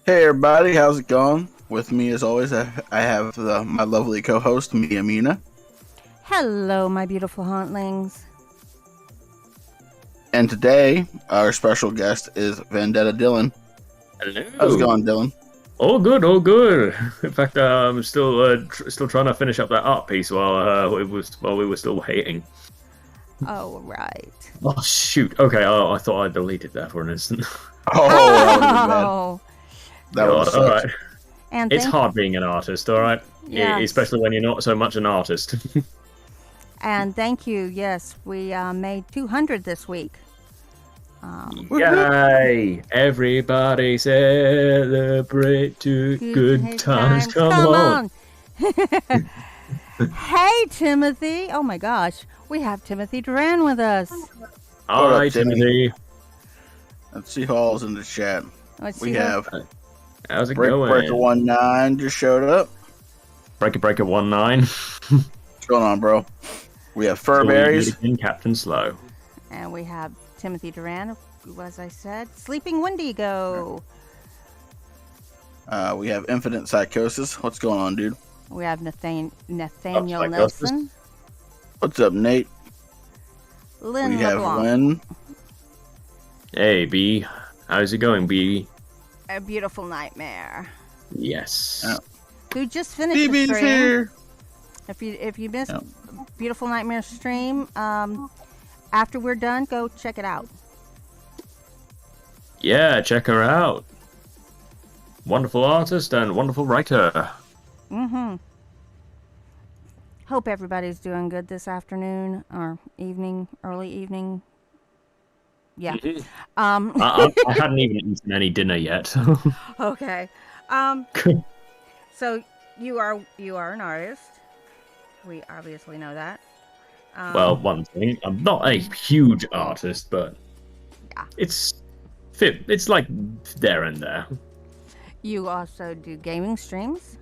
Hey everybody, how's it going? With me as always, I have my lovely co-host, Mina. Hello, my beautiful hauntlings. And today, our special guest is VendettaDylan. Hello. How's it going, Dylan? All good, all good. In fact, I'm still still trying to finish up that art piece while we were still waiting. Oh, right. Oh shoot. Okay. Oh, I thought I deleted that for an instant. Oh, that would be bad. That God, was all right. And It's hard being an artist, all right. Yes. Especially when you're not so much an artist. And thank you. Yes, we made 200 this week. Yay! Everybody celebrate to good times. Come on. Hey, Timothy. Oh my gosh, we have Timothy Duran with us. Hi, Timothy. Let's see who all's in the chat. We have How's it going? Breaker 19 just showed up. Breaker 19. What's going on, bro? We have Furberries. Captain Slow. And we have Timothy Duran, as I said. Sleeping Wendigo. We have Infinite Psychosis. What's going on, dude? We have Nathaniel Nelson. What's up, Nate? Lynn we have LeBlanc. Lynn. Hey, B. How's it going, B? A Beautiful Nightmare. Yes. Who just finished the BB's stream. here. If you missed Beautiful Nightmare stream, after we're done, go check it out. Yeah, check her out. Wonderful artist and wonderful writer. Mm-hmm. Hope everybody's doing good this afternoon or evening, early evening. Yeah. Mm-hmm. I hadn't even eaten any dinner yet. Okay. So you are an artist. We obviously know that. Well, one thing, I'm not a huge artist, but it's like there and there. You also do gaming streams?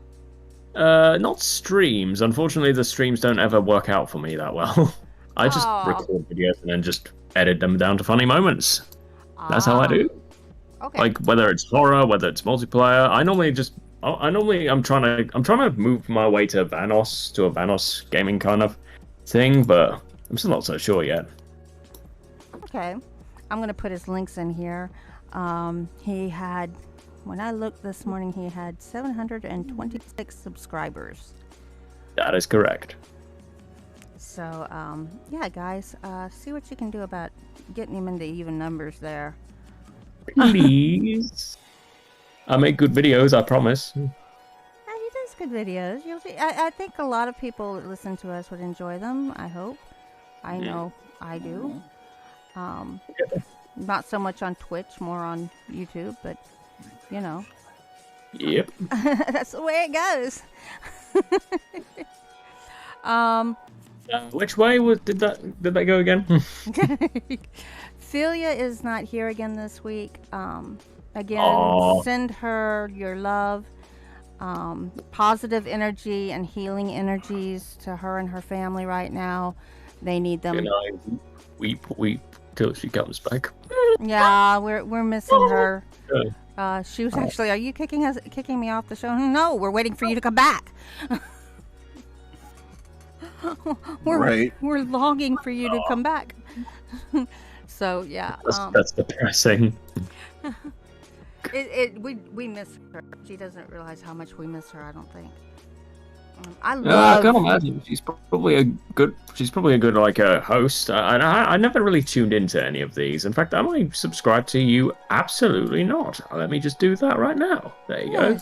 Not streams. Unfortunately, the streams don't ever work out for me that well. I just record videos and then just edit them down to funny moments. That's how I do. Okay. Like whether it's horror, whether it's multiplayer. I'm trying to move my way to a Vanos gaming kind of thing, but I'm still not so sure yet. Okay. I'm gonna put his links in here. He had, when I looked this morning, he had 726 subscribers. That is correct. So, yeah, guys, see what you can do about getting him into even numbers there. Please. I make good videos, I promise. Yeah, he does good videos. I think a lot of people that listen to us would enjoy them, I hope. I know I do. Not so much on Twitch, more on YouTube, but, you know. Yep. That's the way it goes. Which way did that go again? Filia is not here again this week. Again, send her your love, positive energy and healing energies to her and her family right now. They need them. And I weep till she comes back. Yeah, we're missing her. She was actually. Are you kicking me off the show? No, we're waiting for you to come back. We're longing for you to come back. So yeah, that's depressing. We miss her. She doesn't realize how much we miss her. I don't think. I can't imagine. She's probably a good like host. I never really tuned into any of these. In fact, am I subscribed to you? Absolutely not. Let me just do that right now. There you go.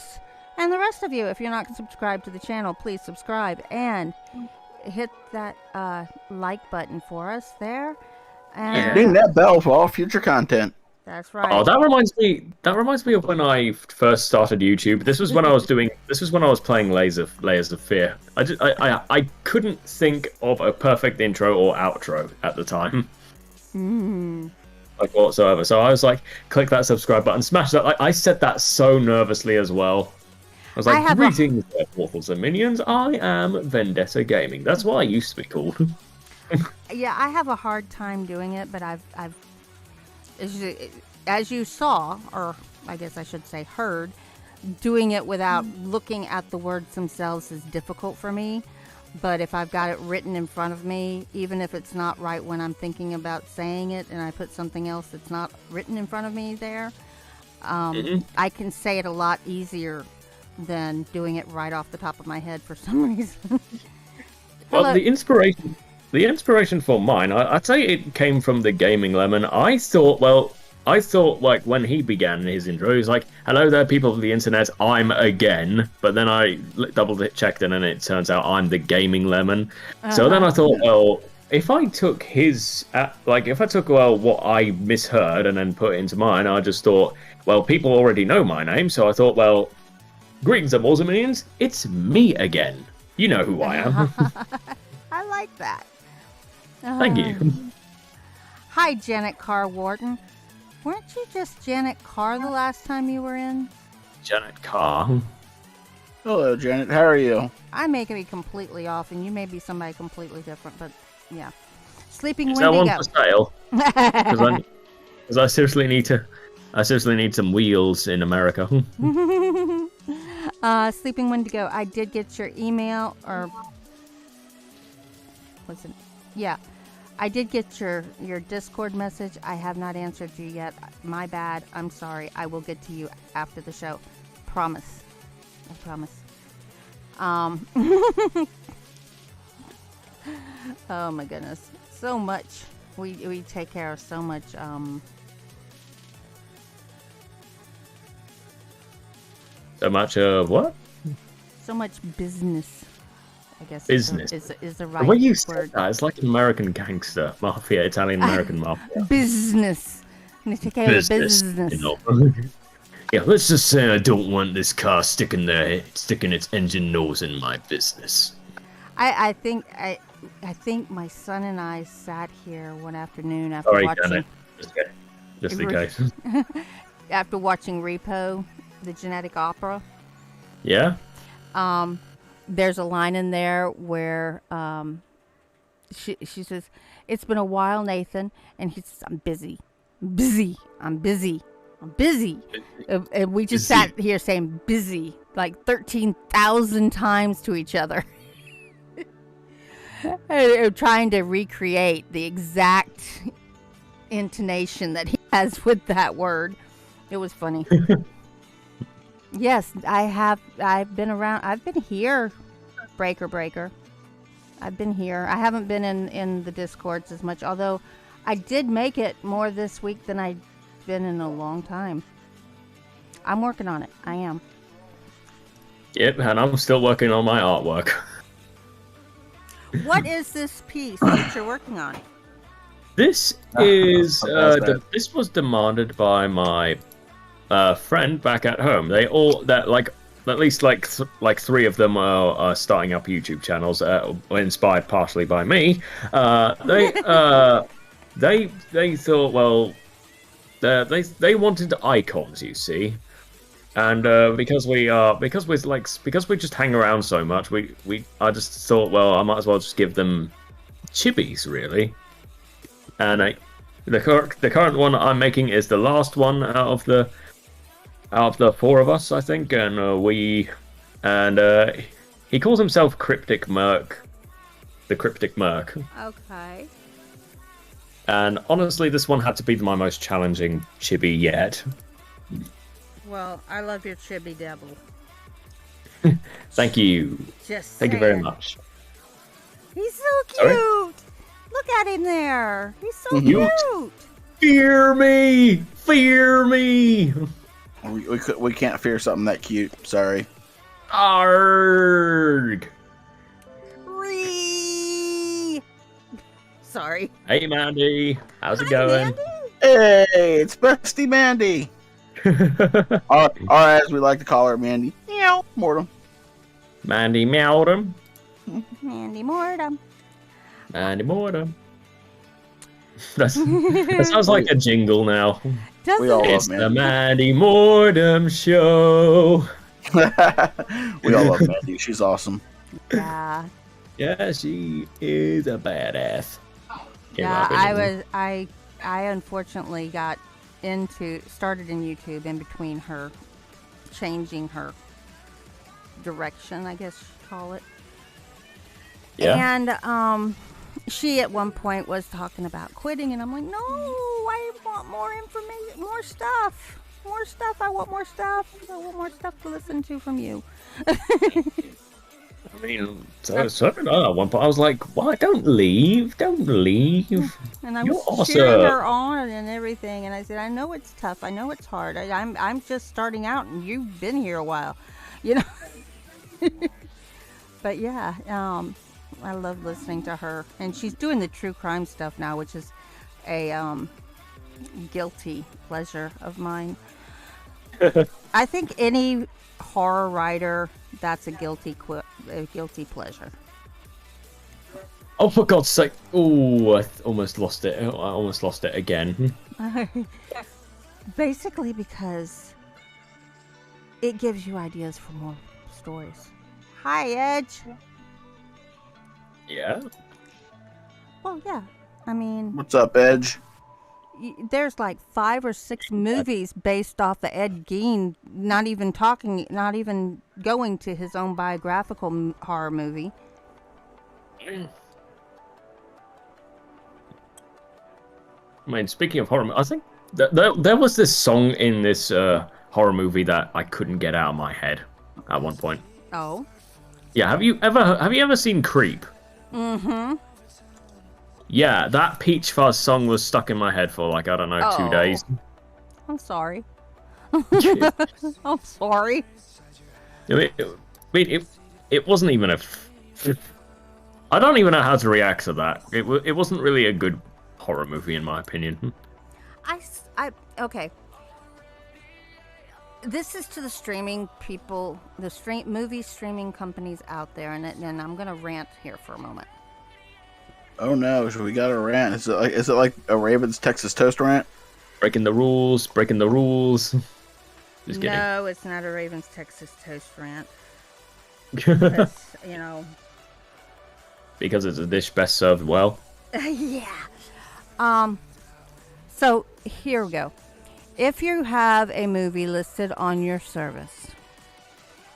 And the rest of you, if you're not subscribed to the channel, please subscribe and hit that like button for us there. And ding that bell for all future content. That's right. Oh, that reminds me of when I first started YouTube. This was when I was playing Layers of Fear. I couldn't think of a perfect intro or outro at the time. Like whatsoever. So I was like, click that subscribe button, smash that. I said that so nervously as well. I was like, greetings, mortals and minions. I am Vendetta Gaming. That's what I used to be called. Yeah, I have a hard time doing it, but I've as you saw, or I guess I should say heard, doing it without looking at the words themselves is difficult for me. But if I've got it written in front of me, even if it's not right when I'm thinking about saying it, and I put something else that's not written in front of me there, I can say it a lot easier than doing it right off the top of my head for some reason. Well, the inspiration for mine, I'd say it came from the Gaming Lemon. I thought like when he began his intro, he was like, "Hello there, people of the internet, I'm again." But then I double checked it, and it turns out I'm the Gaming Lemon. So then I thought, well, if I took what I misheard and then put it into mine, I just thought, well, people already know my name, so I thought, well, greetings, Immortal Minions, it's me again. You know who I am. I like that. Thank you. Hi, Janet Carr Wharton. Weren't you just Janet Carr the last time you were in? Janet Carr. Hello, Janet. How are you? I may be completely off, and you may be somebody completely different, but yeah. Sleeping Is that Wendigo. one for sale? Because I seriously need some wheels in America. Sleeping Wendigo, I did get your email, or was it? Yeah. I did get your Discord message. I have not answered you yet. My bad. I'm sorry. I will get to you after the show. Promise. I promise. Oh my goodness. So much. We take care of so much. So much of what? So much business. I guess business is the right the way you word. said that, it's like an American gangster mafia, Italian-American mafia. Business. I'm gonna take care of business. You know. Yeah, let's just say I don't want this car sticking its engine nose in my business. I think my son and I sat here one afternoon after watching. Just in case. After watching Repo, the Genetic Opera. Yeah. There's a line in there where she says, "It's been a while, Nathan," and he says, "I'm busy. I'm busy. And we just sat here saying "busy" like 13,000 times to each other. Trying to recreate the exact intonation that he has with that word. It was funny. Yes, I've been around. I've been here, Breaker. I've been here. I haven't been in the Discords as much, although I did make it more this week than I've been in a long time. I'm working on it. I am. Yep, and I'm still working on my artwork. What is this piece that you're working on? This is this was demanded by my friend back at home. They all at least three of them are starting up YouTube channels, inspired partially by me. They thought, well, they wanted icons, you see, and because we just hang around so much, I just thought, well, I might as well just give them chibis, really. And the current one I'm making is the last one out of the four of us, I think, and he calls himself Cryptic Merc, the Cryptic Merc. Okay. And honestly, this one had to be my most challenging chibi yet. Well, I love your chibi devil. Thank you. Thank you very much. He's so cute. Sorry? Look at him there. He's so cute. Fear me. Fear me. We can't fear something that cute. Sorry. Arrgh. Sorry. Hey, Mandy. How's it going? Mandy? Hey, it's Bestie Mandy. or as we like to call her, Mandy. Meow. Mortem. Mandy Meowdom. Mandy Mortem. Mandy Mortem. That sounds like a jingle now. Doesn't it's the Mandy Mortem Show. We all love Mandy. She's awesome. Yeah. Yeah, she is a badass. Yeah, I unfortunately started in YouTube in between her changing her direction, I guess you call it. Yeah. And she at one point was talking about quitting, and I'm like, no, I want more information, more stuff. I want more stuff. I want more stuff to listen to from you. I mean, so at one point I was like, "Why? Don't leave! Don't leave!" And I You're was awesome. cheering her on and everything, and I said, "I know it's tough. I know it's hard. I'm just starting out, and you've been here a while, you know." But yeah, I love listening to her, and she's doing the true crime stuff now, which is a guilty pleasure of mine. I think any horror writer, that's a guilty pleasure. Oh, for God's sake! Oh, I almost lost it. I almost lost it again. Basically, because it gives you ideas for more stories. Hi, Edge. Yeah. Well, yeah. I mean, What's up, Edge? there's like 5 or 6 movies based off of Ed Gein, not even going to his own biographical horror movie. I mean, speaking of horror, I think there was this song in this horror movie that I couldn't get out of my head at one point. Oh. Yeah, have you ever seen Creep? Mm-hmm. Yeah, that Peach Fuzz song was stuck in my head for like, I don't know, 2 days. I'm sorry. I'm sorry. It wasn't even I don't even know how to react to that. It wasn't really a good horror movie in my opinion. Okay. This is to the streaming people, the movie streaming companies out there, and I'm gonna rant here for a moment. Oh no, we got a rant. Is it like a Ravens Texas Toast rant? Breaking the rules. Just kidding. No, it's not a Ravens Texas Toast rant. Because, you know. Because it's a dish best served well. Yeah. So here we go. If you have a movie listed on your service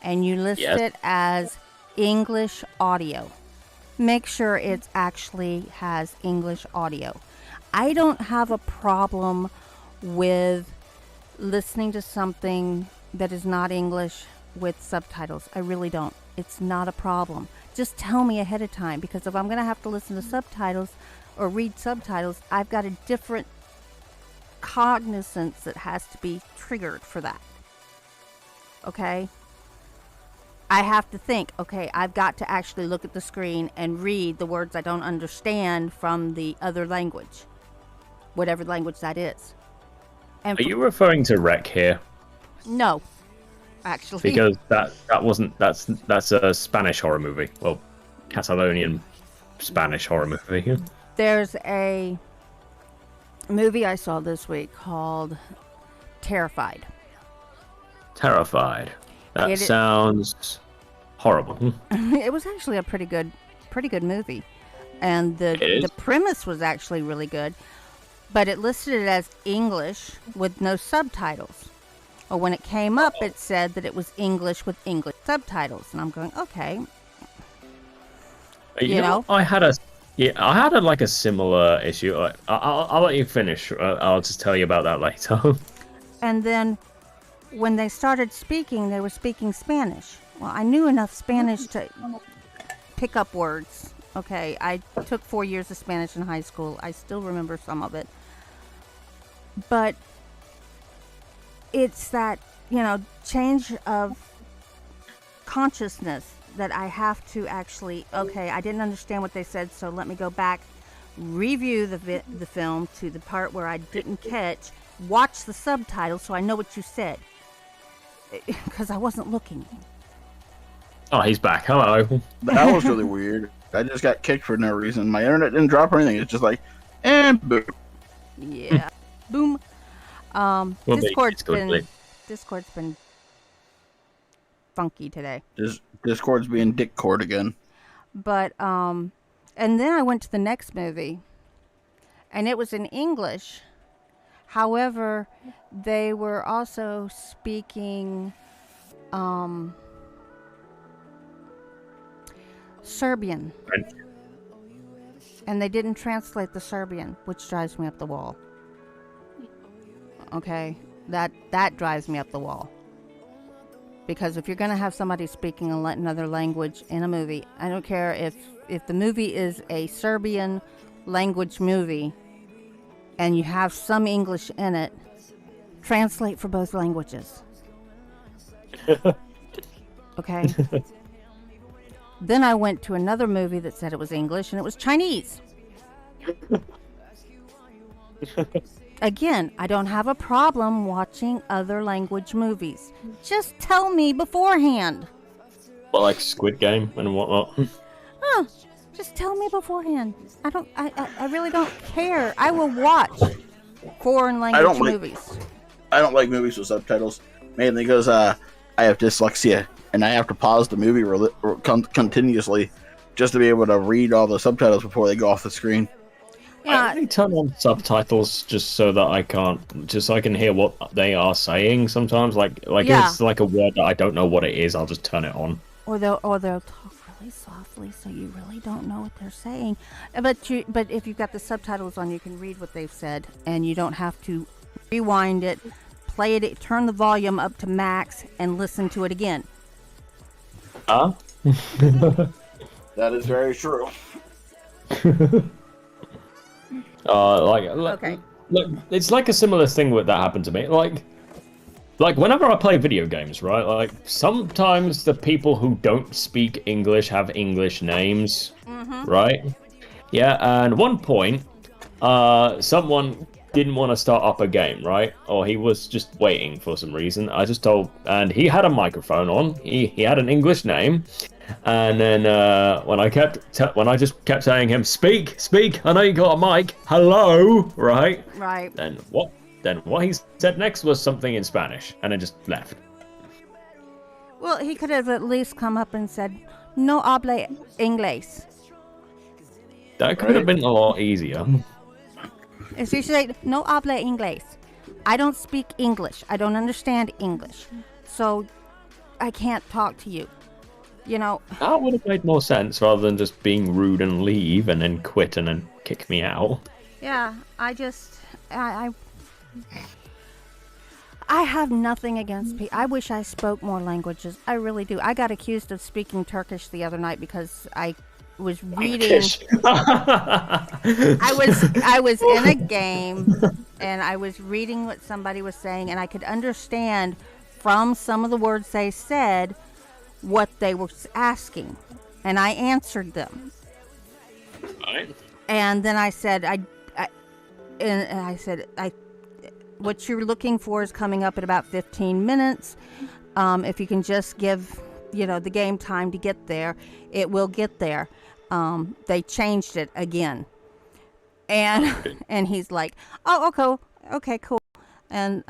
and you list it as English audio, make sure it actually has English audio. I don't have a problem with listening to something that is not English with subtitles. I really don't. It's not a problem. Just tell me ahead of time, because if I'm going to have to listen to subtitles or read subtitles, I've got a different cognizance that has to be triggered for that. Okay? I have to think, okay, I've got to actually look at the screen and read the words I don't understand from the other language, whatever language that is. And Are you referring to Wreck here? No, actually. Because that's a Spanish horror movie. Well, Catalonian Spanish horror movie. There's a movie I saw this week called Terrified. Terrified. That sounds horrible. It was actually a pretty good movie, and the premise was actually really good, but it listed it as English with no subtitles. Or when it came up, it said that it was English with English subtitles, and I'm going, okay. You know, I had like a similar issue. I'll let you finish. I'll just tell you about that later. And then when they started speaking, they were speaking Spanish. Well, I knew enough Spanish to pick up words. Okay, I took 4 years of Spanish in high school. I still remember some of it. But it's that, change of consciousness that I have to actually, okay, I didn't understand what they said, so let me go back, review the film to the part where I didn't catch, watch the subtitles so I know what you said. Because I wasn't looking. Oh, he's back. Hello. That was really weird. I just got kicked for no reason. My internet didn't drop or anything. It's just like, and boom. Yeah. Boom. Discord's been funky today. Discord's being dickcord again. But and then I went to the next movie, and it was in English. However, they were also speaking Serbian. French. And they didn't translate the Serbian, which drives me up the wall. Okay, that drives me up the wall. Because if you're going to have somebody speaking another language in a movie, I don't care if the movie is a Serbian language movie and you have some English in it, translate for both languages. Okay? Then I went to another movie that said it was English and it was Chinese. Again, I don't have a problem watching other language movies. Just tell me beforehand. Well, like Squid Game and whatnot. Just tell me beforehand. I really don't care. I will watch foreign language movies. I don't like movies with subtitles, mainly because I have dyslexia and I have to pause the movie continuously just to be able to read all the subtitles before they go off the screen. I only turn on subtitles just so that I can hear what they are saying sometimes. Like if it's like a word that I don't know what it is, I'll just turn it on. Or they'll talk really softly so you really don't know what they're saying. But if you've got the subtitles on, you can read what they've said and you don't have to rewind it, play it, turn the volume up to max and listen to it again. That is very true. Okay. Look, it's like a similar thing that happened to me. Like whenever I play video games, right? Like sometimes the people who don't speak English have English names, right? Yeah, and one point, someone didn't want to start up a game, right? Or he was just waiting for some reason. And he had a microphone on. He had an English name. And then when I just kept saying him, speak, I know you got a mic, hello, right? Right. Then what he said next was something in Spanish, and then just left. Well, he could have at least come up and said, no hable inglés. That could have been a lot easier. If you say, no hable inglés, I don't speak English, I don't understand English, so I can't talk to you. You know, that would have made more sense rather than just being rude and leave and then quit and then kick me out. Yeah, I have nothing against people. I wish I spoke more languages. I really do. I got accused of speaking Turkish the other night because I was reading. I was in a game and I was reading what somebody was saying and I could understand from some of the words they said what they were asking, and I answered them. Right. And then I said, what you're looking for is coming up in about 15 minutes. If you can just give, the game time to get there, it will get there. They changed it again, and he's like, oh, okay, cool. And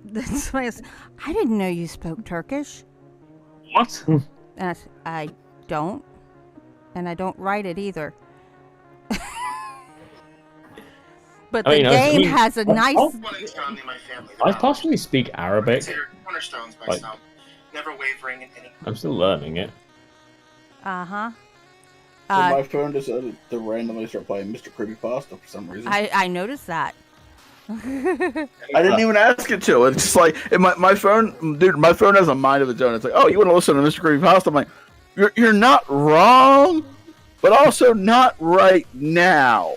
this was, I didn't know you spoke Turkish. What? And I said, I don't. And I don't write it either. But the game has a nice... I partially speak Arabic. Cornerstones by some. Never wavering in any... I'm still learning it. Uh-huh. So my phone decided to randomly start playing Mr. Creepypasta for some reason. I noticed that. I didn't even ask it to. It's just like my phone, dude. My phone has a mind of its own. It's like, oh, you want to listen to Mr. Creepypasta? I'm like, you're not wrong, but also not right now.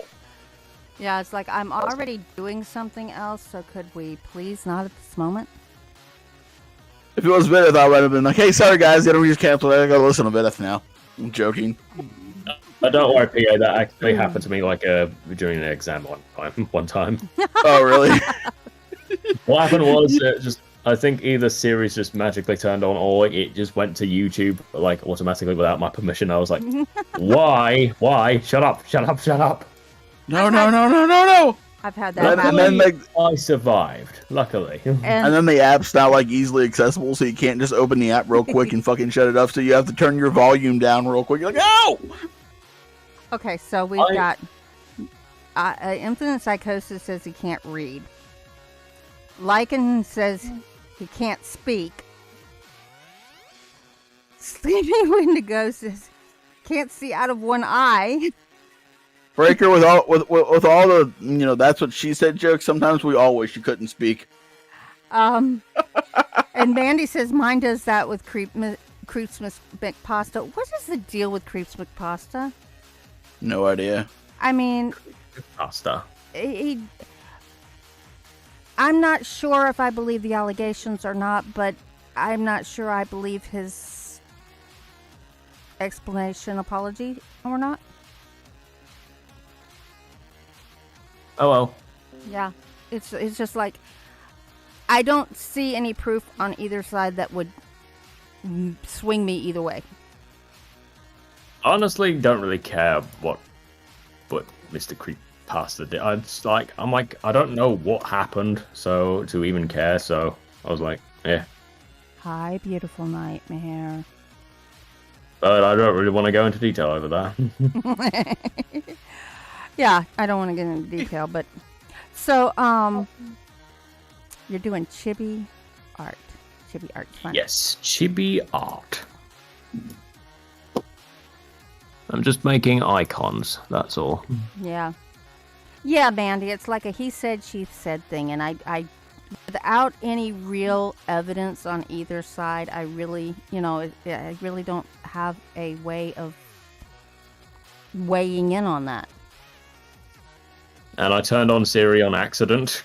Yeah, it's like I'm already doing something else. So could we please not at this moment? If it was Venice, I would have been like, hey, sorry guys, we just canceled. I gotta listen to Venice now. I'm joking. Don't worry, PA. That actually happened to me during an exam one time. Oh, really? What happened was I think either Siri's just magically turned on or it just went to YouTube automatically without my permission. I was like, why? Shut up. No. I've had that happen. And then I survived, luckily. And then the app's now easily accessible, so you can't just open the app real quick and fucking shut it off. So you have to turn your volume down real quick. You're like, no! Okay, so we've got Infinite Psychosis says he can't read. Lycan says he can't speak. Sleeping Wendigo says, can't see out of one eye. Breaker with all the that's what she said jokes. Sometimes we all wish you couldn't speak. And Mandy says mine does that with Creeps McPasta. What is the deal with Creeps McPasta? No idea. I mean, Pasta. I'm not sure if I believe the allegations or not, but I'm not sure I believe his apology or not. Oh well. Yeah, it's just like I don't see any proof on either side that would swing me either way. Honestly, don't really care what Mr. Creepypasta did. I'm like, I don't know what happened, so to even care. So I was like, yeah. Hi, beautiful nightmare. But I don't really want to go into detail over that. Yeah, I don't want to get into detail, but so you're doing chibi art. Chibi art's fun. Yes, chibi art. I'm just making icons, that's all. Yeah. Yeah, Mandy, it's like a he said, she said thing, and I without any real evidence on either side, I really, I really don't have a way of weighing in on that. And I turned on Siri on accident.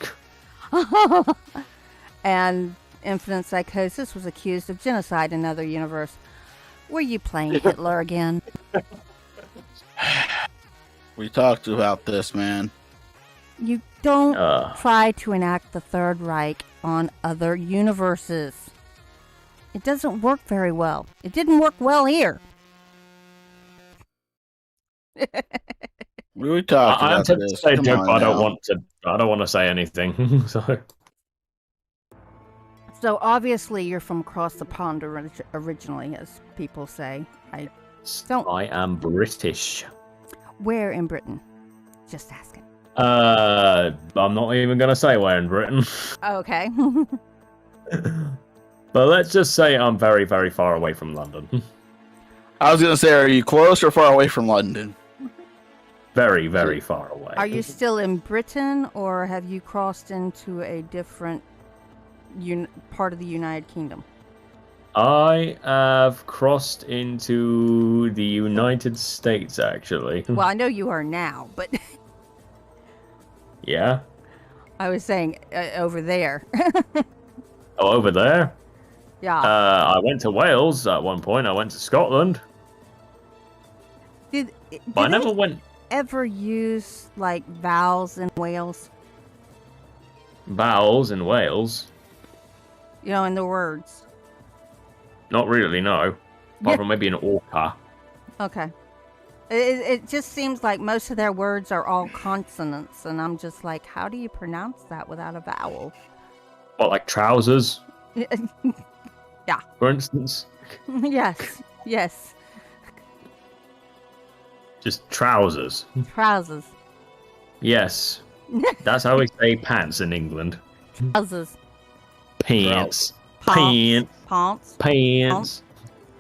And Infinite Psychosis was accused of genocide in another universe. Were you playing Hitler again? We talked about this, man. You don't try to enact the Third Reich on other universes. It doesn't work very well. It didn't work well here. We talked I about tempted to this. say a Come joke, on but now. I don't want to say anything. So obviously you're from across the pond originally, as people say. I am British. Where in Britain? Just asking. I'm not even gonna say where in Britain. Okay. But let's just say I'm very, very far away from London. I was gonna say, are you close or far away from London? Very, very far away. Are you still in Britain, or have you crossed into a different part of the United Kingdom? I have crossed into the United States, actually. Well, I know you are now, but Yeah? I was saying over there. Oh, over there? Yeah. I went to Wales at one point. I went to Scotland. Did But I never went... ever use like vowels in Wales? Vowels in Wales? In the words. Not really, no. Apart from maybe an orca. Okay. It just seems like most of their words are all consonants, and I'm just like, how do you pronounce that without a vowel? What, like trousers? Yeah. For instance? Yes. Just trousers. Trousers. Yes. That's how we say pants in England. Trousers. Pants. Pants. Pants. Pants. Pants.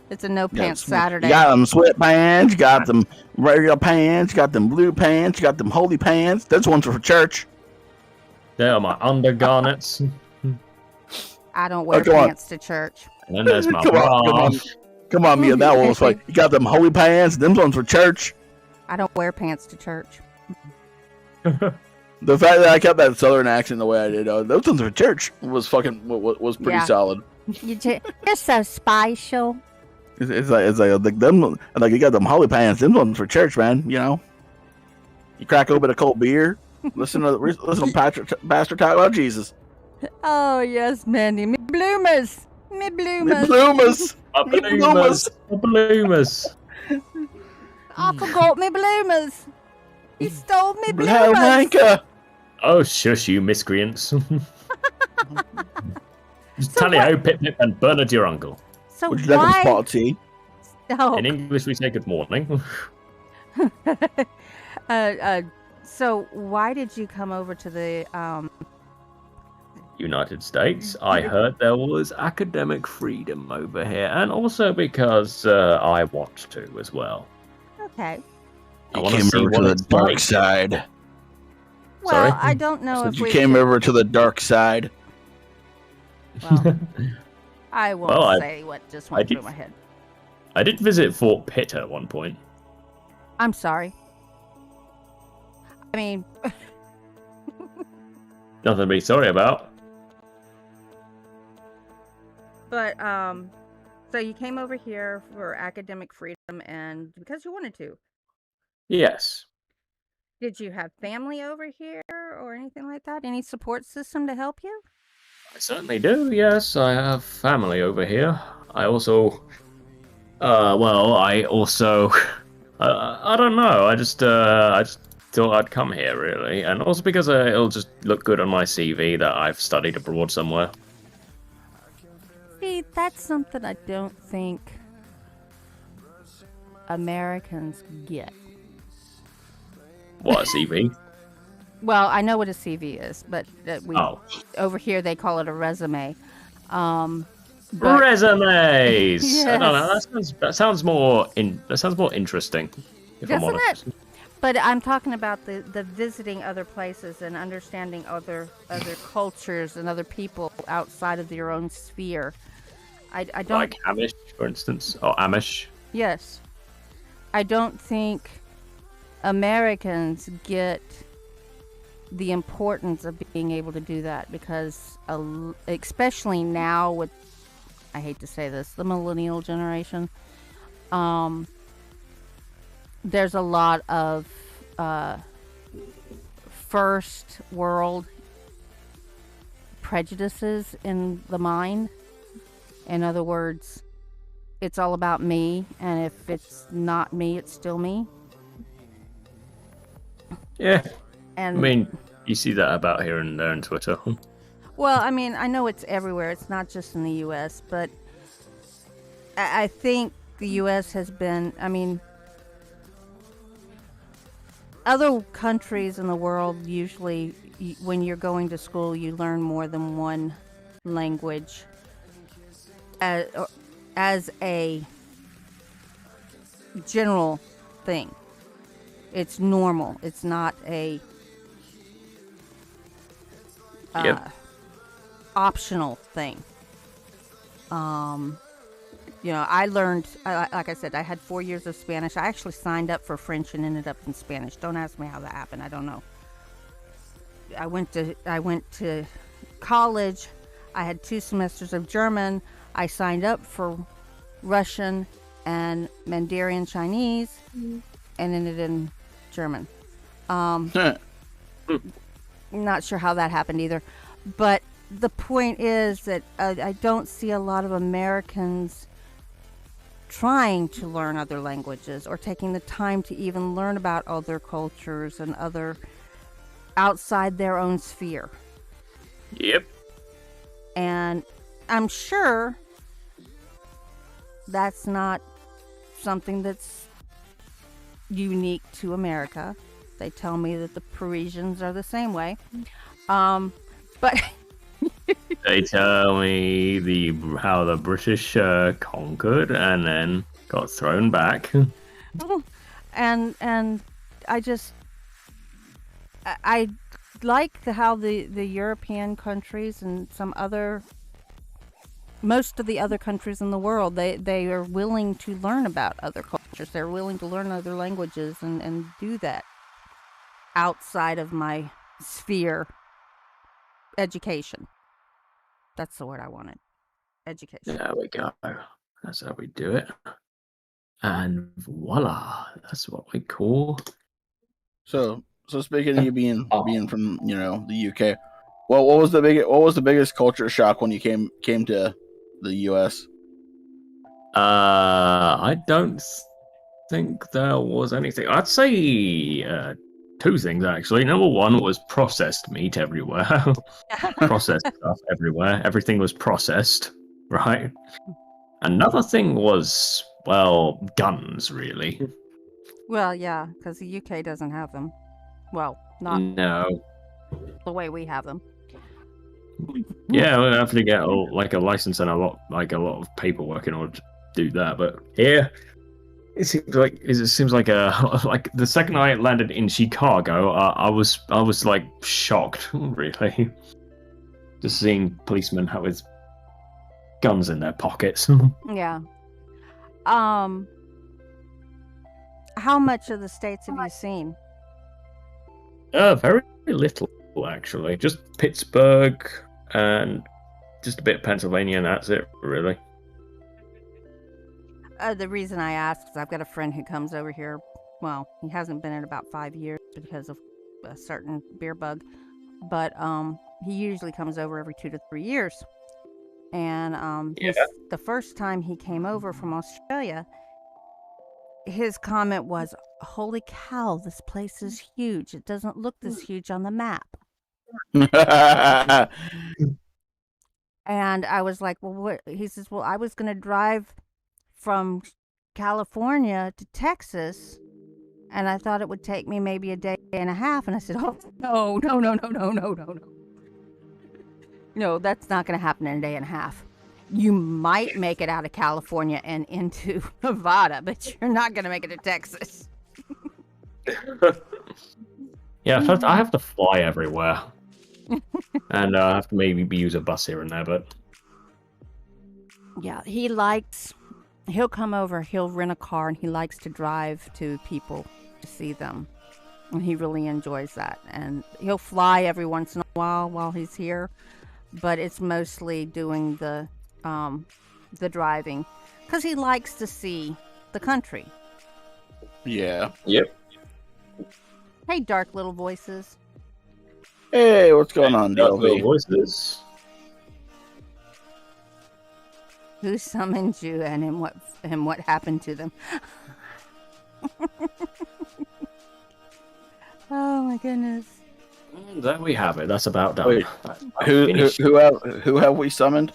It's a no pants Saturday. You got them sweatpants, you got them regular pants, you got them blue pants, you got them holy pants. Those ones are for church. They are my undergarments. I don't wear come on. pants to church. And then there's my Come on, bra. Come on, Mia. That one was like, you got them holy pants, them ones for church. I don't wear pants to church. The fact that I kept that southern accent the way I did, those ones for church was was pretty Yeah. solid. You're so special. It's like them, like you got them holy pants, them ones for church, man. You crack open a cold beer, listen to Pastor talk about Jesus. Oh yes, Mandy. Me bloomers. Me bloomers. Bloomers. My bloomers. My bloomers. I forgot me bloomers. He stole me Blow bloomers. wanker. Oh, shush, you miscreants. Just So tally what- ho, pip pip, and Bernard your uncle. So Would you like a why? spot tea? Oh. In English, we say good morning. So why did you come over to the United States, I heard there was academic freedom over here, and also because I want to as well. Okay. I You want to came see over what to the it's dark like. side. Well, Sorry? I don't know if You we came should... over to the dark side. Well, I won't Well, say what just went through my head. I did visit Fort Pitt at one point. I'm sorry. I mean, Nothing to be sorry about. but so you came over here for academic freedom and because you wanted to. Yes. Did you have family over here or anything like that? Any support system to help you? I certainly do, yes. I have family over here. I also... I also... I don't know. I just thought I'd come here, really. And also because it'll just look good on my CV that I've studied abroad somewhere. See, that's something I don't think Americans get. What, a CV? Well, I know what a CV is, but over here they call it a resume. Resumes. Yes. I don't know. That sounds more interesting. If I'm Doesn't honest. it? But I'm talking about the visiting other places and understanding other cultures and other people outside of your own sphere. I don't Like Amish, for instance, or Amish. Yes, I don't think Americans get the importance of being able to do that because, especially now with, I hate to say this, the millennial generation, there's a lot of first world prejudices in the mind. In other words, it's all about me, and if it's not me, it's still me. Yeah. And I mean, you see that about here and there on Twitter. well, I mean, I know it's everywhere. It's not just in the U.S., but I think the U.S. has been, I mean, other countries in the world, usually when you're going to school, you learn more than one language as a general thing. It's normal. It's not a optional thing. I learned, like I said, I had 4 years of Spanish. I actually signed up for French and ended up in Spanish. Don't ask me how that happened. I don't know. I went to college. I had 2 semesters of German. I signed up for Russian and Mandarin Chinese and ended in German. Not sure how that happened either. But the point is that I don't see a lot of Americans trying to learn other languages or taking the time to even learn about other cultures and other outside their own sphere. Yep. And I'm sure that's not something that's unique to America. They tell me that the Parisians are the same way. But they tell me how the British conquered and then got thrown back. and I like how the European countries and most of the other countries in the world, they are willing to learn about other cultures. They're willing to learn other languages and do that outside of my sphere. Education. That's the word I wanted. Education. There we go. That's how we do it. And voila, that's what we call. So speaking of you being from the UK, well, what was the biggest culture shock when you came to the US? I don't think there was anything. I'd say 2 things actually. Number 1 was processed meat everywhere. Processed stuff everywhere. Everything was processed, right? Another thing was, well, guns, really. Well, yeah, because the UK doesn't have them. Well, not No. the way we have them. Yeah, I would have to get like a license and a lot of paperwork in order to do that. But here, it seems like like the second I landed in Chicago, I was like shocked, really, just seeing policemen with guns in their pockets. Yeah. How much of the states have you seen? Very little actually. Just Pittsburgh and just a bit of Pennsylvania, and that's it, really. The reason I ask is I've got a friend who comes over here. Well, he hasn't been in about 5 years because of a certain beer bug, but he usually comes over every 2 to 3 years. And the first time he came over from Australia, his comment was, "Holy cow, this place is huge. It doesn't look this huge on the map." And I was like, "Well, what?" He says, "Well, I was going to drive from California to Texas, and I thought it would take me maybe a day and a half." And I said, "Oh, no. No, that's not going to happen in a day and a half. You might make it out of California and into Nevada, but you're not going to make it to Texas." Yeah, first I have to fly everywhere, and I have to maybe use a bus here and there. But yeah, he'll come over, he'll rent a car, and he likes to drive to people to see them. And he really enjoys that. And he'll fly every once in a while he's here, but it's mostly doing the driving because he likes to see the country. Yeah. Yep. Hey, dark little voices. Hey, what's going on, Little DLV? voices. Who summoned you, and what happened to them? Oh my goodness. There we have it. That's about done. Wait, Finished. who have we summoned?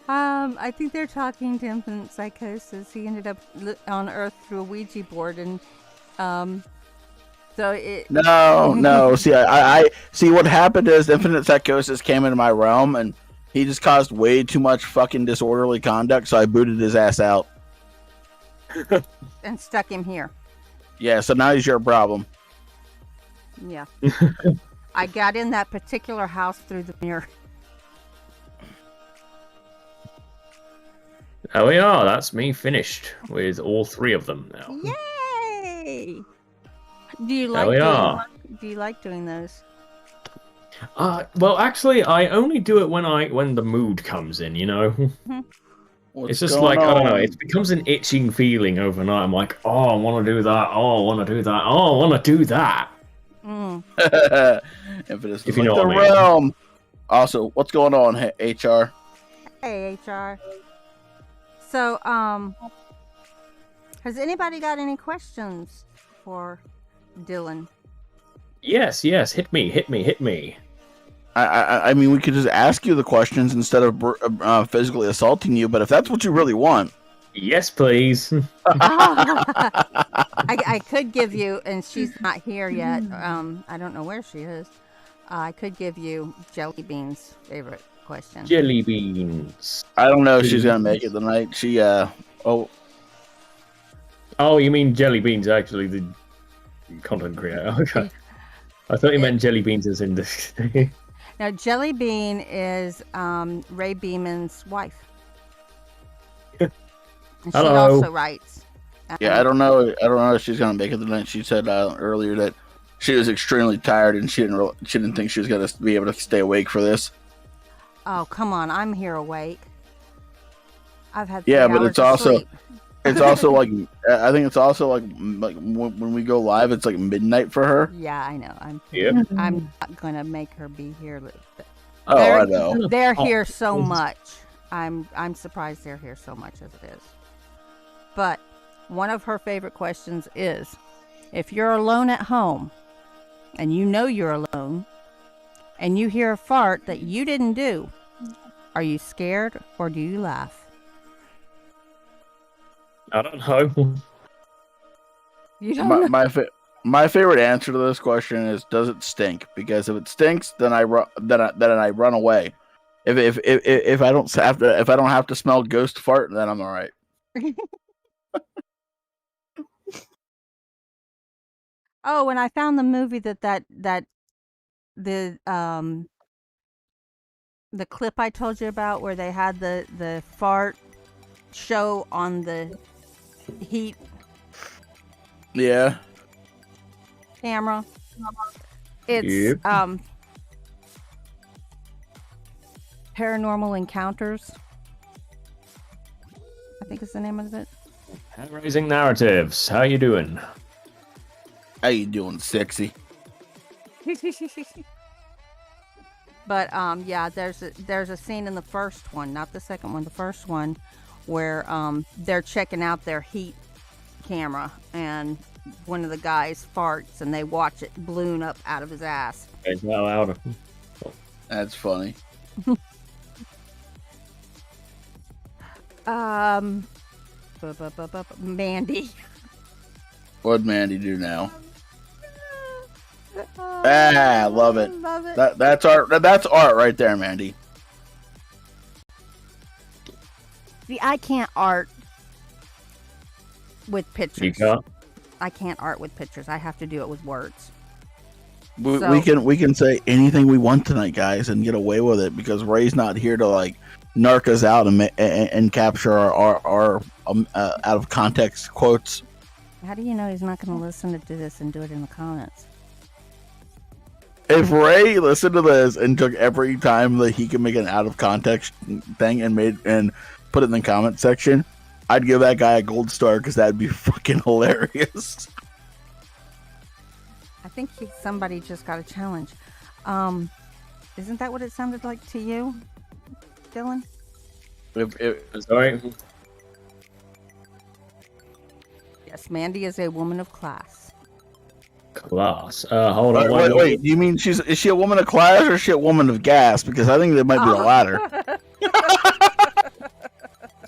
I think they're talking to Infinite Psychosis. He ended up on Earth through a Ouija board, and so it. No. See, I see what happened is Infinite Psychosis came into my realm, and he just caused way too much fucking disorderly conduct, so I booted his ass out. And stuck him here. Yeah, so now he's your problem. Yeah. I got in that particular house through the mirror. There we are. That's me finished with all 3 of them now. Yay! Do you There we are. Do you like doing those? Well, actually, I only do it when the mood comes in. You know. It's just like, I don't know, it becomes an itching feeling overnight. I'm like, oh, I want to do that. Oh, I want to do that. Oh, I want to do that. If you know the what I mean. realm. Also, what's going on, HR? Hey, HR. So, has anybody got any questions for Dylan? Yes, hit me. I mean, we could just ask you the questions instead of physically assaulting you, but if that's what you really want. Yes, please. I could give you, and she's not here yet. I don't know where she is. I could give you Jelly Bean's favorite question. Jelly beans. I don't know if she's gonna make it tonight. She Oh, you mean Jelly Beans, actually, the content creator. Okay. I thought you meant Jelly Beans as in this. Now, Jelly Bean is Ray Beeman's wife. And she Hello. also writes. yeah, I don't know if she's gonna make it tonight. She said earlier that she was extremely tired and she didn't think she was gonna be able to stay awake for this. Oh, come on. I'm here awake. I've had 3 Yeah, but hours it's of also sleep. it's also like I think it's also like when we go live, it's like midnight for her. Yeah, I know. Yep. I'm not going to make her be here. Oh, I know. They're here so much. I'm surprised they're here so much as it is. But one of her favorite questions is, if you're alone at home and you know you're alone and you hear a fart that you didn't do, are you scared or do you laugh? I don't know. You don't know? My favorite answer to this question is, does it stink? Because if it stinks, then I run away. If I don't have to smell ghost fart, then I'm all right. Oh, and I found the movie the clip I told you about where they had the fart show on the heat Yeah. camera. It's Yep. Paranormal Encounters, I think is the name of it. Raising narratives. How you doing? How you doing, sexy? But yeah, there's a scene in the first one, not the second one, the first one, where they're checking out their heat camera, and one of the guys farts, and they watch it balloon up out of his ass. It's not loud. That's funny. Mandy. What'd Mandy do now? Ah, love it. Love it. That's art. That's art right there, Mandy. See, I can't art with pictures. You can't? I can't art with pictures. I have to do it with words. We can say anything we want tonight, guys, and get away with it because Ray's not here to like narc us out and capture our out of context quotes. How do you know he's not going to listen to this and do it in the comments? If Ray listened to this and took every time that he can make an out of context thing and put it in the comment section, I'd give that guy a gold star because that'd be fucking hilarious. I think somebody just got a challenge. Isn't that what it sounded like to you, Dylan? Sorry. Yes, Mandy is a woman of class. Class. Hold on. Wait. You mean is she a woman of class or is she a woman of gas? Because I think there might be the latter.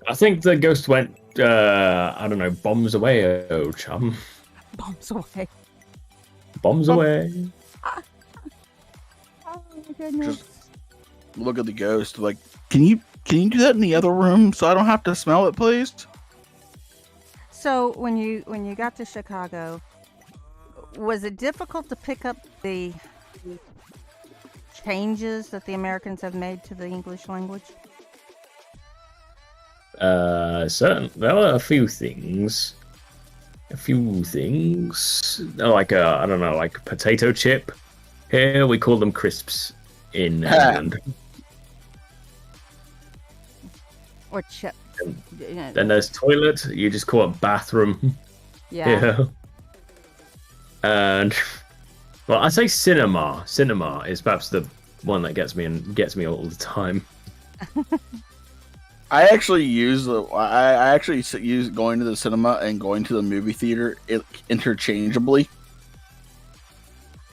I think the ghost went, I don't know, bombs away, oh chum. Bombs away. Bombs away. Oh my goodness. Just look at the ghost. Like, can you do that in the other room so I don't have to smell it, please? So when you got to Chicago, was it difficult to pick up the changes that the Americans have made to the English language? There were a few things. Like, I don't know, like potato chip. Here we call them crisps in England. Or chip? Then there's toilet. You just call it bathroom. Yeah. And well, I say cinema. Cinema is perhaps the one that gets me all the time. I actually use going to the cinema and going to the movie theater interchangeably.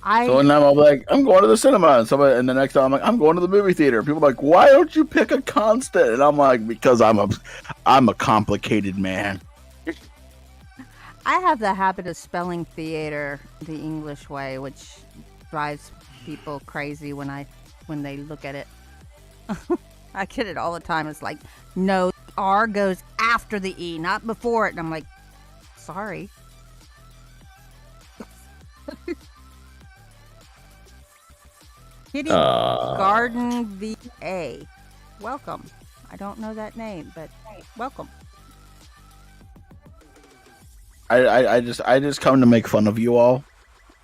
So one time I'll be like, I'm going to the cinema, and the next time I'm like, I'm going to the movie theater. People are like, why don't you pick a constant? And I'm like, because I'm a complicated man. I have the habit of spelling theater the English way, which drives people crazy when they look at it. I get it all the time. It's like, no, R goes after the E, not before it. And I'm like, sorry. Kitty Garden VA. Welcome. I don't know that name, but welcome. I just come to make fun of you all,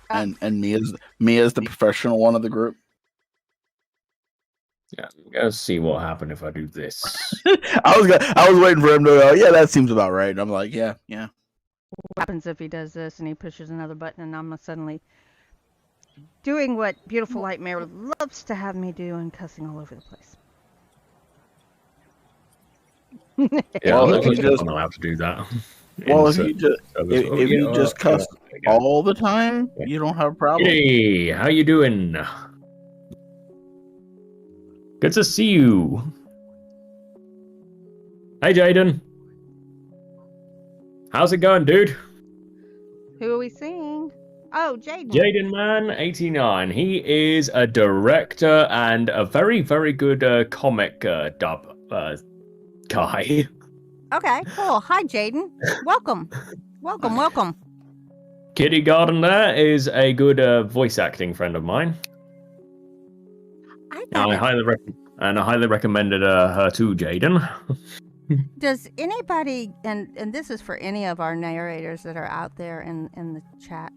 and me as the professional one of the group. Yeah, let's see what happened if I do this. I was waiting for him to go, yeah, that seems about right. And I'm like, yeah. What happens if he does this and he pushes another button and I'm suddenly doing what Beautiful Nightmare loves to have me do and cussing all over the place. Yeah, Well, I'm not allowed to do that. Well, if you just cuss all the time, you don't have a problem. Hey, how you doing? Good to see you. Hey, Jaden. How's it going, dude? Who are we seeing? Oh, Jaden. Jaden Man 89. He is a director and a very, very good comic dub guy. Okay, cool. Hi, Jaden. Welcome. Welcome. Kitty Garden there is a good voice acting friend of mine. I highly recommended her to Jaden. Does anybody, and this is for any of our narrators that are out there in the chat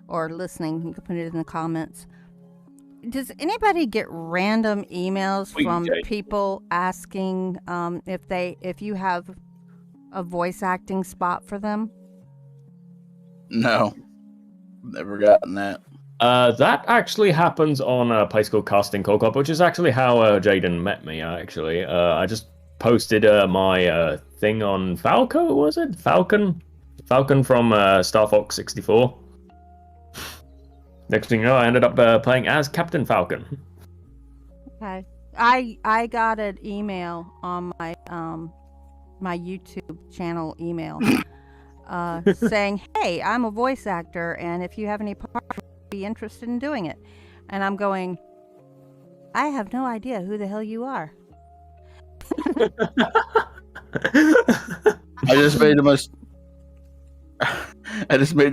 or listening, you can put it in the comments. Does anybody get random emails from people asking if you have a voice acting spot for them? No, never gotten that. That actually happens on a place called Casting Call Club, which is actually how Jaden met me. Actually, I just posted my thing on Falco. Was it Falcon from Star Fox 64? Next thing you know, I ended up playing as Captain Falcon. Okay, I got an email on my my YouTube channel email saying, "Hey, I'm a voice actor, and if you have any parts, I'd be interested in doing it." And I'm going, I have no idea who the hell you are. I just made the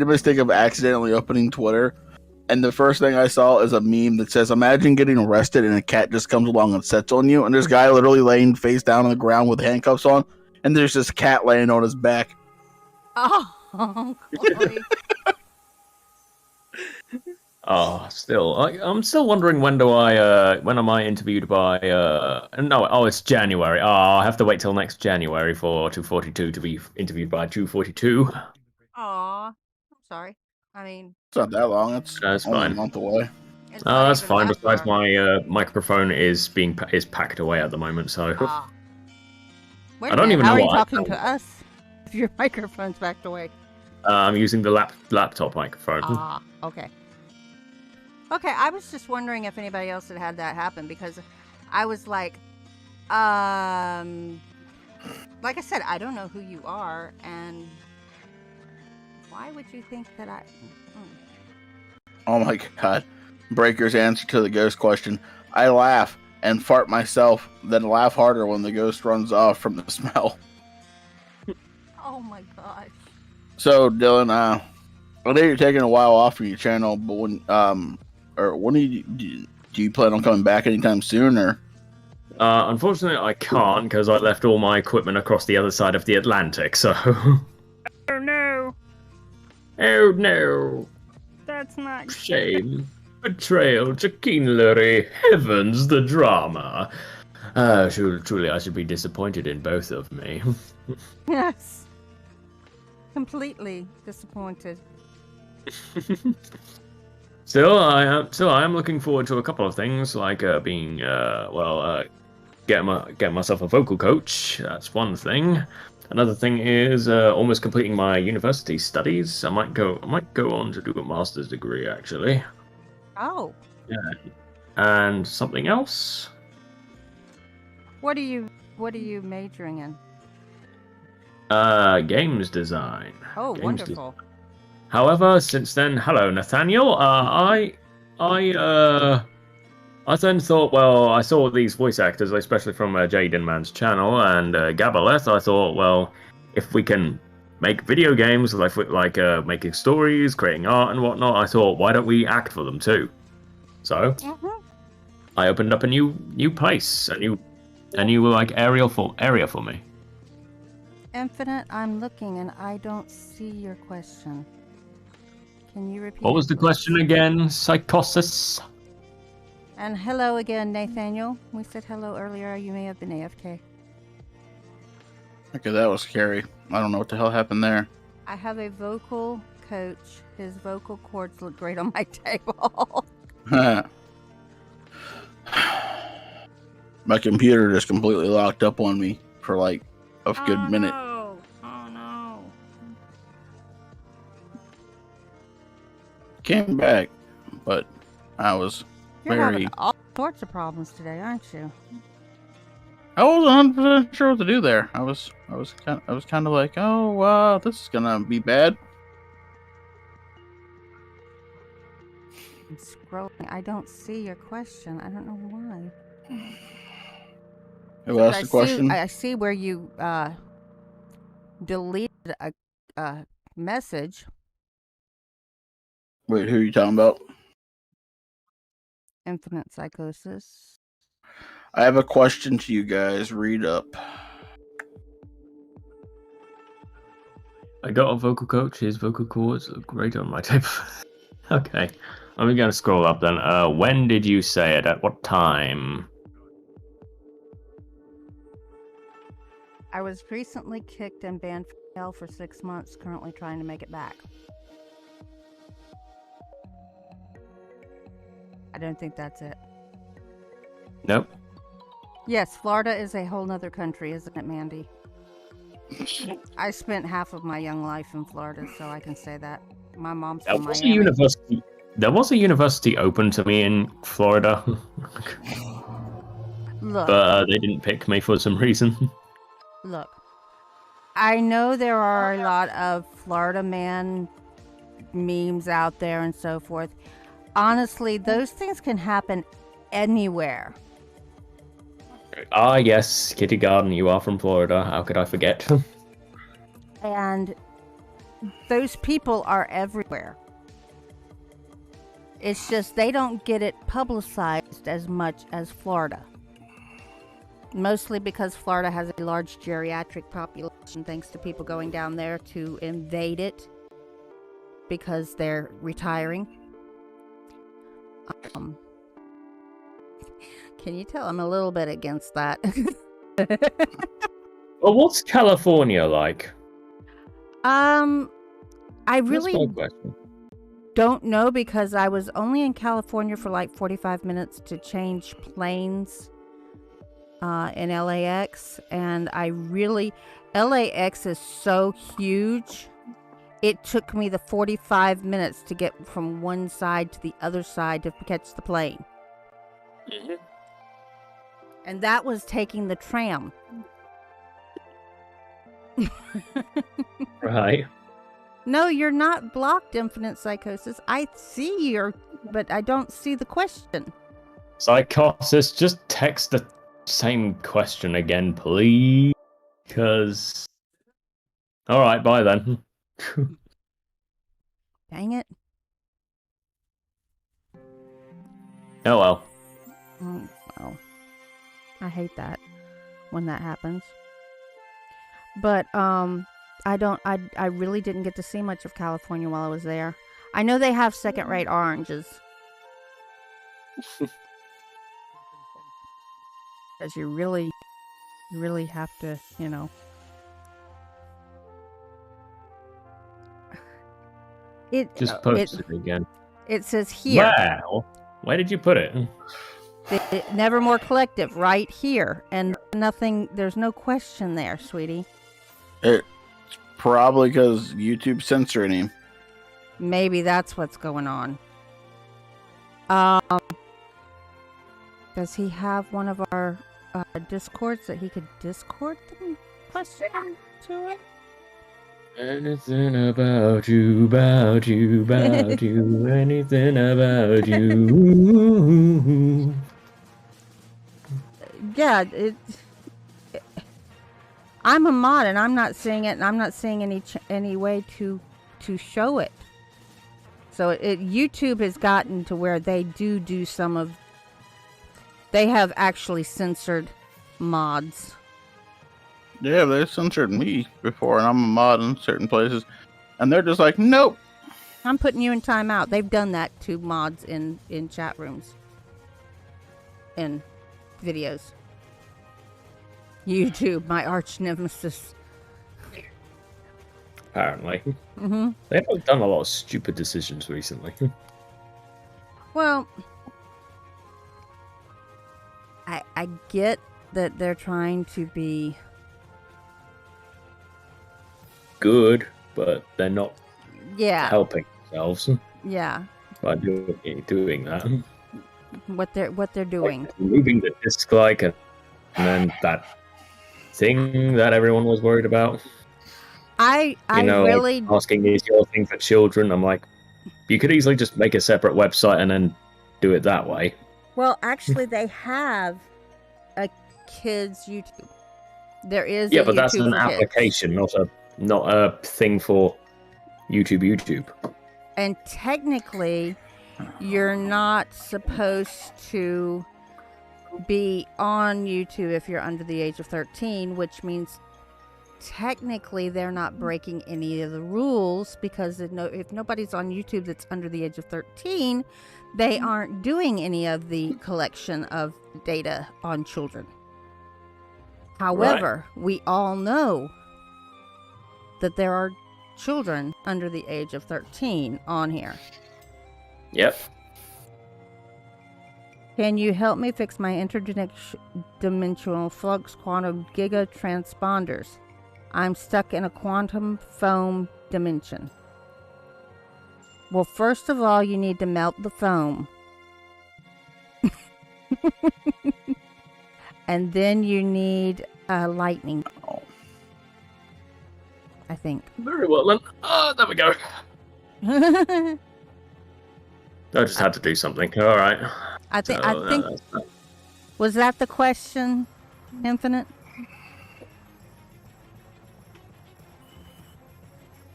mistake of accidentally opening Twitter, and the first thing I saw is a meme that says, "Imagine getting arrested and a cat just comes along and sits on you," and there's a guy literally laying face down on the ground with handcuffs on, and there's this cat laying on his back. Oh, Chloe. I'm still wondering when am I interviewed by it's January. I have to wait till next January for 242 to be interviewed by 242. Aw, I'm sorry. I mean, It's not that long. It's only fine. a month away. That's fine. Besides, my microphone is packed away at the moment, so Wait I don't even how know are you what talking to us if your microphone's backed away? I'm using the laptop microphone. Okay. Okay, I was just wondering if anybody else had that happen, because I was like I said, I don't know who you are, and why would you think that I... Oh my god. Breaker's answer to the ghost question. I laugh and fart myself, then laugh harder when the ghost runs off from the smell. Oh my gosh. So, Dylan, I know you're taking a while off from your channel, but when do you plan on coming back anytime soon, or? Unfortunately, I can't because I left all my equipment across the other side of the Atlantic. So. Oh no! Oh no! That's not shame. Betrayal, chicanery, heavens, the drama. Truly, I should be disappointed in both of me. Yes. Completely disappointed. Still, I am looking forward to a couple of things, like getting myself a vocal coach. That's one thing. Another thing is almost completing my university studies. I might go on to do a master's degree, actually. Oh. Yeah. And something else. What are you majoring in? Games design. Oh, wonderful. However, since then, hello, Nathaniel. I then thought, well, I saw these voice actors, especially from Jaden Man's channel and Gabaleth. I thought, well, if we can make video games, like making stories, creating art and whatnot, I thought, why don't we act for them too? So, I opened up a new place, a new like area for me. Infinite, I'm looking and I don't see your question. Can you repeat? What was the question again? Psychosis. And hello again, Nathaniel. We said hello earlier. You may have been AFK. Okay, that was scary. I don't know what the hell happened there. I have a vocal coach. His vocal cords look great on my table. My computer just completely locked up on me for like a good minute. No. Oh no. Came back, but I was You're having all sorts of problems today, aren't you? I wasn't 100% sure what to do there. I was kind of like, oh, this is gonna be bad. I'm scrolling. I don't see your question. I don't know why. Who asked the question? I see where you deleted a message. Wait, who are you talking about? Infinite Psychosis. I have a question to you guys. Read up. I got a vocal coach. His vocal cords look great on my tape. Okay. I'm going to scroll up then. When did you say it? At what time? I was recently kicked and banned from hell for 6 months, currently trying to make it back. I don't think that's it. Nope. Yes, Florida is a whole nother country, isn't it, Mandy? I spent half of my young life in Florida, so I can say that. My mom's from Miami. There was a university open to me in Florida. Look. But they didn't pick me for some reason. Look. I know there are a lot of Florida man memes out there and so forth. Honestly, those things can happen anywhere. Ah, yes, Kitty Garden, you are from Florida. How could I forget? And those people are everywhere. It's just they don't get it publicized as much as Florida. Mostly because Florida has a large geriatric population thanks to people going down there to invade it because they're retiring. Can you tell I'm a little bit against that? Well, what's California like? I really That's my question. don't know because I was only in California for like 45 minutes to change planes in LAX, and LAX is so huge. It took me the 45 minutes to get from one side to the other side to catch the plane. Mm-hmm. And that was taking the tram. Right. No, you're not blocked, Infinite Psychosis. I see but I don't see the question. Psychosis, just text the same question again, please. Because... Alright, bye then. Dang it. Oh well. Oh, well. I hate that when that happens. But, I really didn't get to see much of California while I was there. I know they have second-rate oranges. Because you really have to, Just post it again. It says here. Wow. Where did you put it? The Nevermore Collective, right here. And there's no question there, sweetie. It's probably because YouTube censoring him. Maybe that's what's going on. Does he have one of our Discords that he could Discord the question to it? Anything about you, anything about you. Yeah, I'm a mod and I'm not seeing it, and I'm not seeing any way to show it. So YouTube has gotten to where they do some of. They have actually censored mods. Yeah, they censored me before, and I'm a mod in certain places, and they're just like, nope. I'm putting you in timeout. They've done that to mods in chat rooms, in videos. YouTube, my arch nemesis. Apparently. Mm-hmm. They have done a lot of stupid decisions recently. Well, I get that they're trying to be good, but they're not helping themselves yeah by doing that. What they're doing. Like removing the dislike and then that thing that everyone was worried about. I really like asking, is your thing for children? I'm like, You could easily just make a separate website and then do it that way. Well, actually, they have a kids YouTube. There is Yeah, a but that's YouTube an for kids. application, not a thing for YouTube. And technically, you're not supposed to be on YouTube if you're under the age of 13, which means technically they're not breaking any of the rules, because if nobody's on YouTube that's under the age of 13, they aren't doing any of the collection of data on children. However, we all know that there are children under the age of 13 on here. Yep. Can you help me fix my interdimensional flux quantum giga transponders? I'm stuck in a quantum foam dimension. Well, first of all, you need to melt the foam. And then you need lightning. I think. Very well then. Oh, there we go. I just had to do something. All right. I think. Was that the question, Infinite?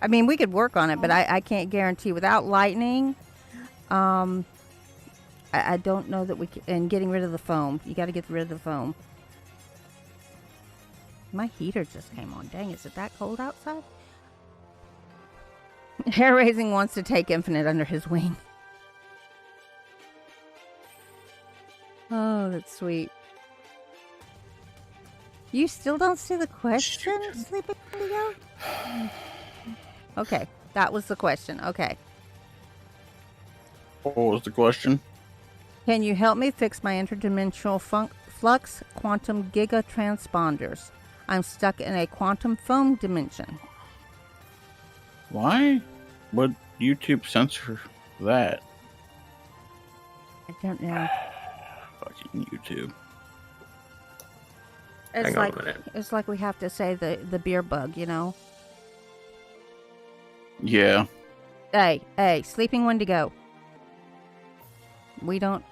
I mean, we could work on it, but I can't guarantee. Without lightning, I don't know that we can. And getting rid of the foam. You got to get rid of the foam. My heater just came on. Dang, is it that cold outside? Hair Raising wants to take Infinite under his wing. Oh, that's sweet. You still don't see the question, Sleeping Indigo? Okay, that was the question. Okay. What was the question? Can you help me fix my interdimensional flux quantum giga transponders? I'm stuck in a quantum foam dimension. Why would YouTube censor that? I don't know. Fucking YouTube. Hang on a minute. It's like we have to say the beer bug, you know? Yeah. Hey, Sleeping Wendigo. We don't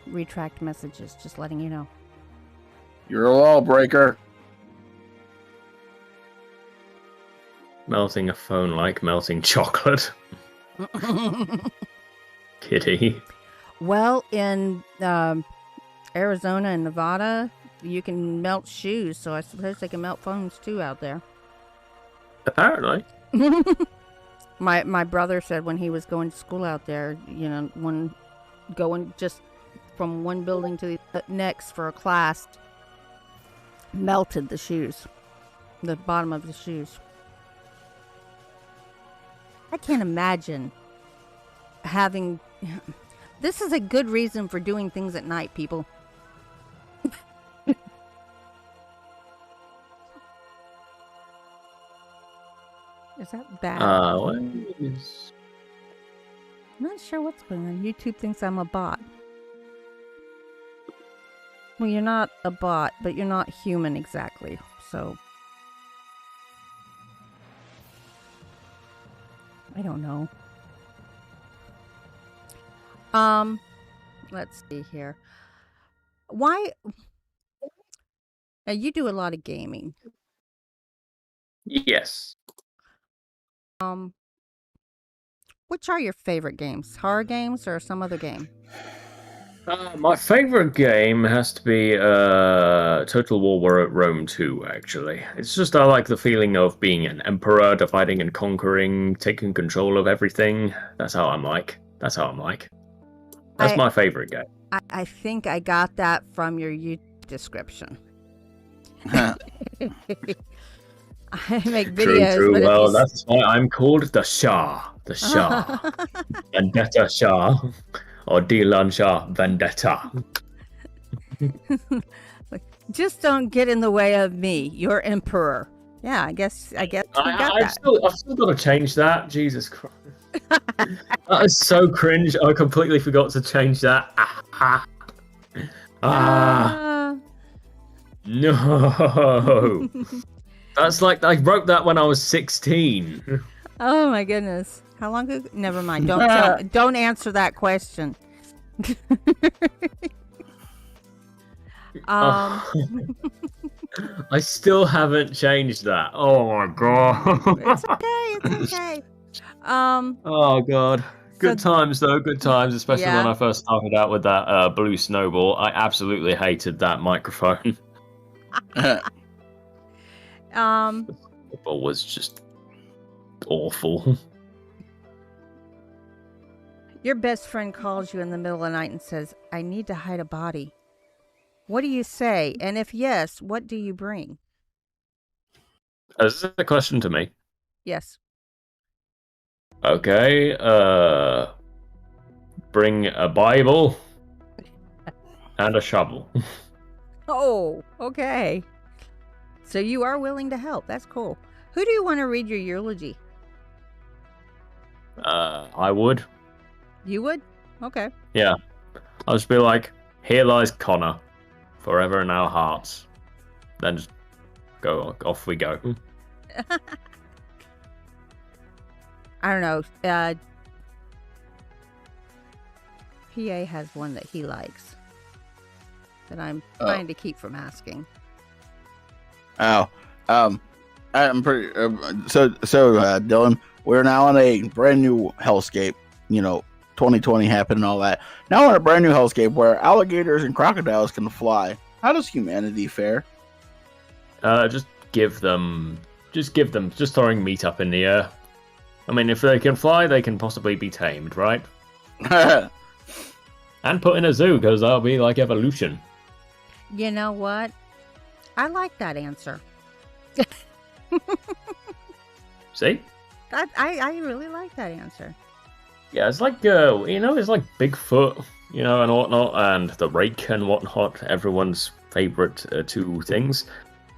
retract messages, just letting you know. You're a lawbreaker. Melting a phone like melting chocolate. Kitty. Well, in Arizona and Nevada, you can melt shoes, so I suppose they can melt phones too out there. Apparently. My brother said when he was going to school out there, you know, going just from one building to the next for a class, melted the shoes, the bottom of the shoes. I can't imagine having... This is a good reason for doing things at night, people. Is that bad? What is... I'm not sure what's going on. YouTube thinks I'm a bot. Well, you're not a bot, but you're not human exactly, so... I don't know. Let's see here. Why? Now, you do a lot of gaming. Yes. Which are your favorite games? Horror games or some other game? My favorite game has to be Total War Rome 2, actually. It's just I like the feeling of being an emperor, dividing and conquering, taking control of everything. That's how I'm like. That's my favorite game. I think I got that from your YouTube description. I make videos. True. But Well, that's why I'm called the Shah. The Shah. Vendetta Shah. Or Dylan Shah Vendetta. Just don't get in the way of me, your emperor. Yeah, I guess we got that. I've still got to change that. Jesus Christ. That is so cringe. I completely forgot to change that. No. That's like I wrote that when I was 16. Oh my goodness. How long ago? Never mind. Don't answer that question. I still haven't changed that. Oh my god. It's okay. It's okay. Oh god. Good times though, good times, especially Yeah. when I first started out with that blue snowball. I absolutely hated that microphone. It was just awful. Your best friend calls you in the middle of the night and says, "I need to hide a body." What do you say? And if yes, what do you bring? Is this a question to me? Yes. Okay, bring a Bible and a shovel. Oh, okay. So you are willing to help. That's cool. Who do you want to read your eulogy? I would. You would? Okay. Yeah. I'll just be like, here lies Connor, forever in our hearts. Then just off we go. I don't know. PA has one that he likes that I'm trying to keep from asking. Oh, I'm pretty. Dylan, we're now on a brand new hellscape. 2020 happened and all that. Now we're in a brand new hellscape where alligators and crocodiles can fly. How does humanity fare? Just throwing meat up in the air. I mean, if they can fly, they can possibly be tamed, right? And put in a zoo, because that'll be like evolution. You know what? I like that answer. See? I really like that answer. Yeah, it's like, it's like Bigfoot, and whatnot, and the rake and whatnot, everyone's favorite two things.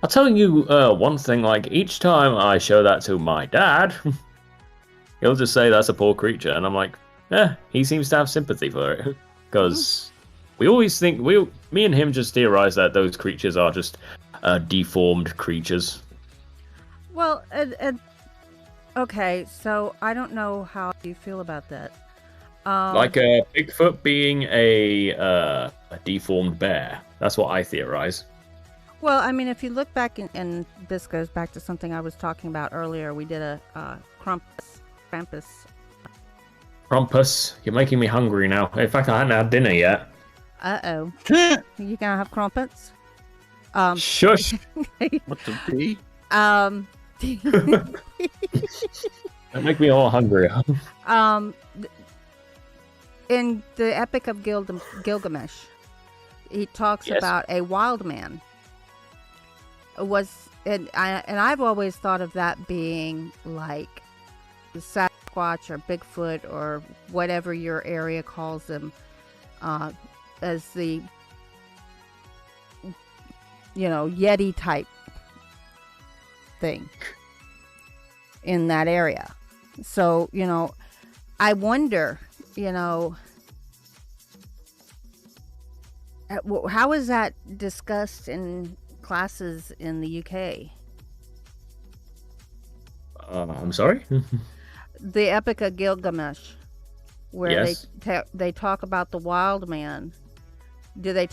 I'll tell you one thing, like, each time I show that to my dad, he'll just say that's a poor creature, and I'm like, he seems to have sympathy for it. Because we always think, me and him just theorize that those creatures are just deformed creatures. Well, okay, so I don't know how you feel about that. Like a Bigfoot being a deformed bear. That's what I theorize. Well, I mean, if you look back, and this goes back to something I was talking about earlier, we did a Krampus. Krampus, you're making me hungry now. In fact, I hadn't had dinner yet. Uh-oh. You gonna have crumpets? Shush! What's the tea? Don't make me all hungry. In the Epic of Gilgamesh, he talks about a wild man. And I've always thought of that being like the Sasquatch or Bigfoot or whatever your area calls them, as the Yeti type thing in that area. So I wonder, how is that discussed in classes in the UK? I'm sorry? The Epic of Gilgamesh, where Yes. they talk about the wild man. Do they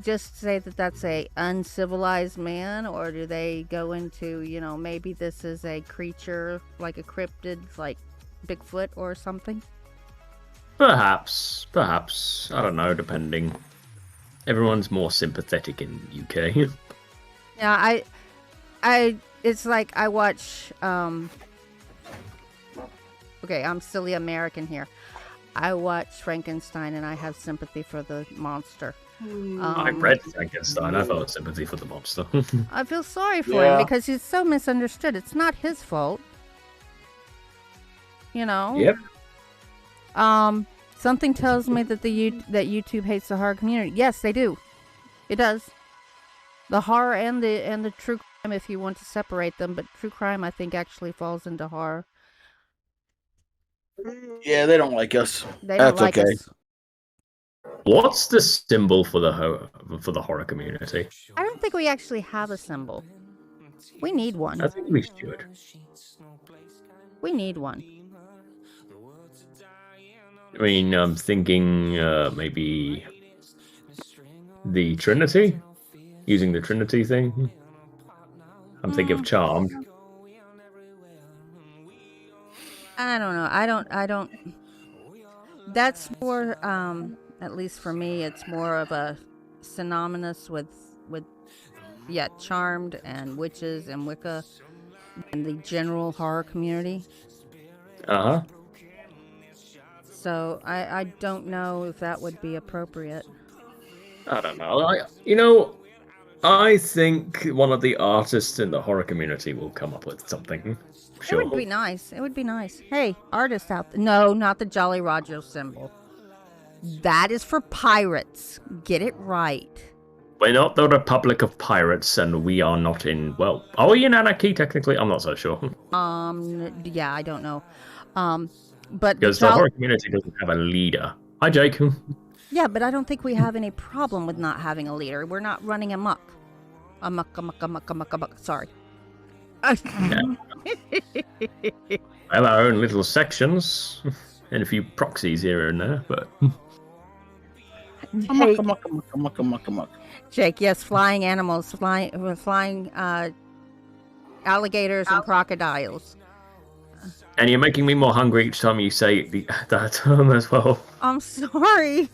just say that that's a uncivilized man, or do they go into, maybe this is a creature like a cryptid, like Bigfoot or something? Perhaps. I don't know, depending. Everyone's more sympathetic in UK. Yeah, it's like I watch, okay, I'm silly American here. I watch Frankenstein and I have sympathy for the monster. I read Frankenstein. I felt sympathy for the monster. I feel sorry for him because he's so misunderstood. It's not his fault. Yep. Something tells me that that YouTube hates the horror community. Yes, they do. It does. The horror and the true crime, if you want to separate them, but true crime I think actually falls into horror. Yeah, they don't like us. They don't like us. What's the symbol for the horror community? I don't think we actually have a symbol. We need one. I think we should. We need one. I mean, I'm thinking maybe the Trinity? Using the Trinity thing? I'm thinking of Charmed. I don't know. I don't. That's more, at least for me, it's more of a synonymous with Charmed and witches and Wicca and the general horror community. Uh-huh. So I don't know if that would be appropriate. I don't know. I think one of the artists in the horror community will come up with something. Sure. It would be nice. It would be nice. Hey, artists out there. No, not the Jolly Roger symbol. That is for pirates. Get it right. We're not the Republic of Pirates, and we are not in... Well, are we in anarchy, technically? I'm not so sure. Yeah, I don't know. But because the horror community doesn't have a leader. Hi, Jake. Yeah, but I don't think we have any problem with not having a leader. We're not running amok. Amok. Sorry. We have our own little sections and a few proxies here and there, but... Jake, yes, flying animals, flying alligators and crocodiles. And you're making me more hungry each time you say that term as well. I'm sorry.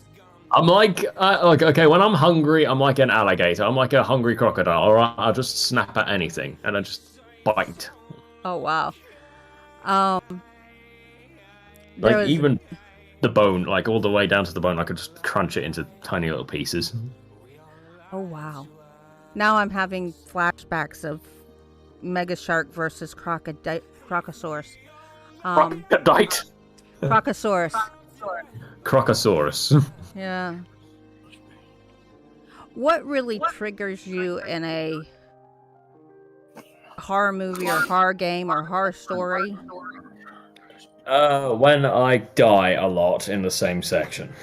I'm like, okay, when I'm hungry, I'm like an alligator. I'm like a hungry crocodile, alright? I'll just snap at anything, and I just bite. Oh, wow. Even the bone, like all the way down to the bone, I could just crunch it into tiny little pieces. Oh, wow. Now I'm having flashbacks of Mega Shark versus Crocosaurus. Crocodite. Crocosaurus. Crocosaurus. Yeah. What really triggers you in a horror movie or horror game or horror story? When I die a lot in the same section.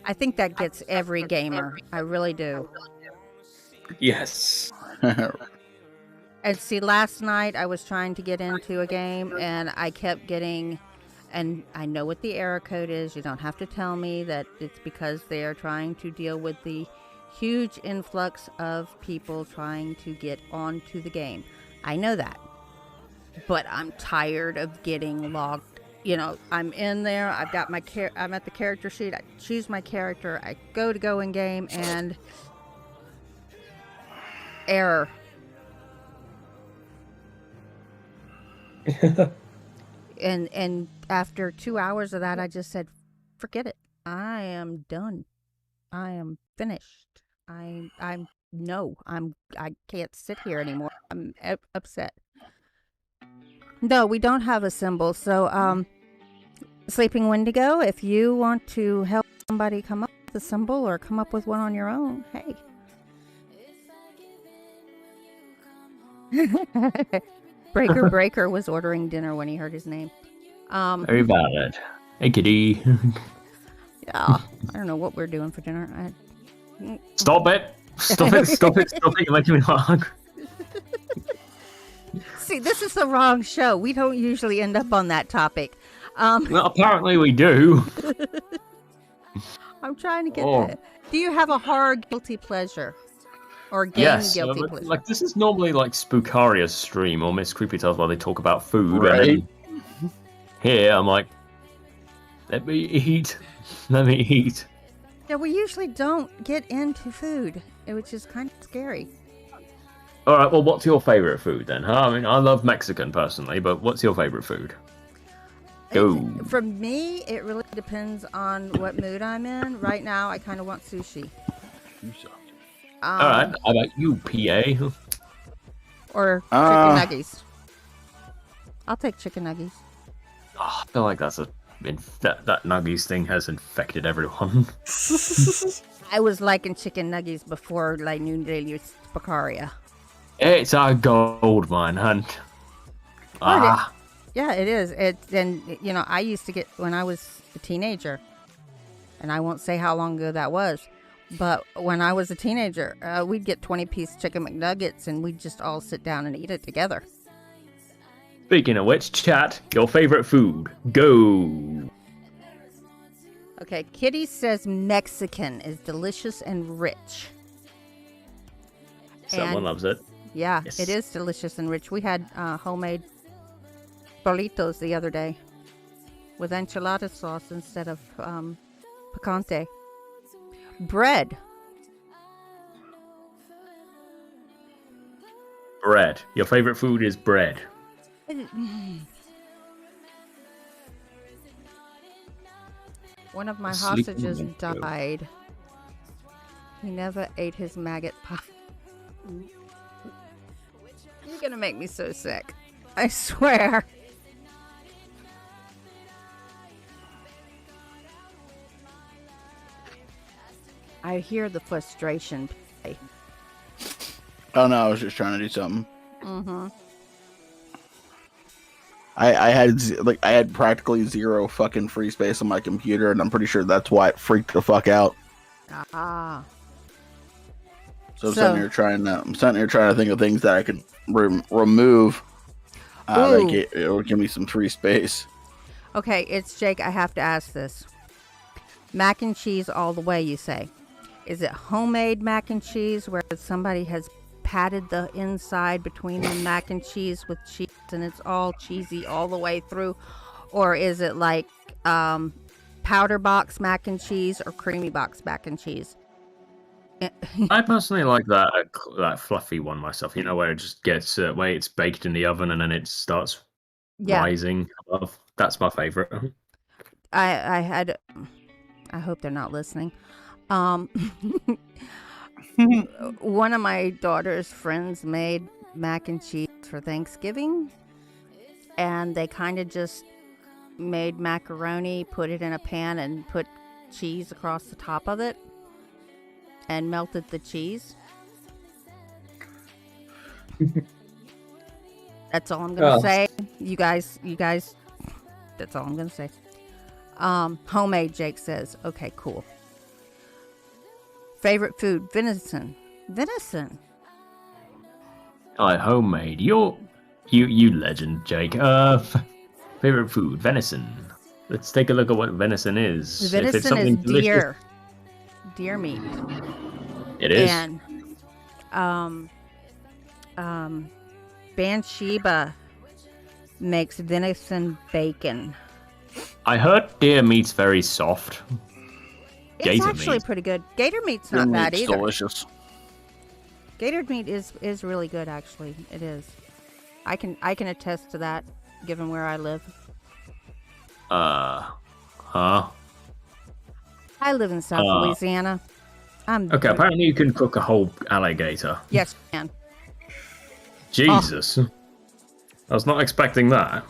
I think that gets every gamer. I really do. Yes. And see, last night I was trying to get into a game and I kept getting, and I know what the error code is. You don't have to tell me that it's because they are trying to deal with the huge influx of people trying to get onto the game. I know that. But I'm tired of getting logged. I'm in there. I've got my I'm at the character sheet. I choose my character. I go in game and error. And after 2 hours of that, I just said, forget it. I am done. I am finished. I can't sit here anymore. I'm upset. No, we don't have a symbol. So, Sleeping Wendigo, if you want to help somebody come up with a symbol or come up with one on your own, hey. Breaker was ordering dinner when he heard his name. Very valid. Hey, kitty. Yeah, I don't know what we're doing for dinner. Stop it. Stop it. You're making me hungry. See, this is the wrong show. We don't usually end up on that topic. Well, apparently we do. I'm trying to get Do you have a horror guilty pleasure? Or game guilty pleasure? Like, this is normally like Spookaria's stream or Miss Creepy Tales where they talk about food. Right. And here, I'm like, let me eat. Yeah, we usually don't get into food, which is kind of scary. All right, well, what's your favorite food then? Huh? I mean, I love Mexican personally, but what's your favorite food? Go. For me, it really depends on what mood I'm in. Right now, I kind of want sushi. All right, how about you, PA? Or chicken nuggies. I'll take chicken nuggies. Oh, I feel like that nuggies thing has infected everyone. I was liking chicken nuggies before I knew they used Spacaria. It's a gold mine hunt. Yeah, it is. I used to get when I was a teenager, and I won't say how long ago that was, but when I was a teenager, we'd get 20-piece chicken McNuggets, and we'd just all sit down and eat it together. Speaking of which, chat, your favorite food. Go. Okay, Kitty says Mexican is delicious and rich. Someone loves it. Yeah, Yes. it is delicious and rich. We had homemade burritos the other day with enchilada sauce instead of picante. Bread. Bread. Your favorite food is bread. One of my Sleep hostages in the died. He never ate his maggot pie. You're gonna make me so sick. I swear. I hear the frustration. Oh no, I was just trying to do something. Mm-hmm. I had practically zero fucking free space on my computer, and I'm pretty sure that's why it freaked the fuck out. Ah. So I'm sitting here trying to think of things that I can remove. It will give me some free space. Okay, it's Jake. I have to ask this. Mac and cheese all the way, you say. Is it homemade mac and cheese where somebody has patted the inside between the mac and cheese with cheese and it's all cheesy all the way through? Or is it like powder box mac and cheese or creamy box mac and cheese? I personally like that fluffy one myself. You know, where it just gets where it's baked in the oven and then it starts rising above. That's my favorite. I hope they're not listening. One of my daughter's friends made mac and cheese for Thanksgiving, and they kind of just made macaroni, put it in a pan, and put cheese across the top of it, and melted the cheese. That's all I'm gonna say. You guys. That's all I'm gonna say. Homemade, Jake says. Okay, cool. Favorite food, venison. Venison. Homemade. You legend, Jake. Favorite food, venison. Let's take a look at what venison is. Venison is deer. Deer meat. It is. And Bathsheba makes venison bacon. I heard deer meat's very soft. It's Gator actually meat. pretty good. Gator meat's not bad It's either. delicious. Gator meat is really good, actually. It is. I can attest to that, given where I live. Huh? I live in South Louisiana. Okay, apparently you can cook a whole alligator. Yes, you can. Jesus. I was not expecting that.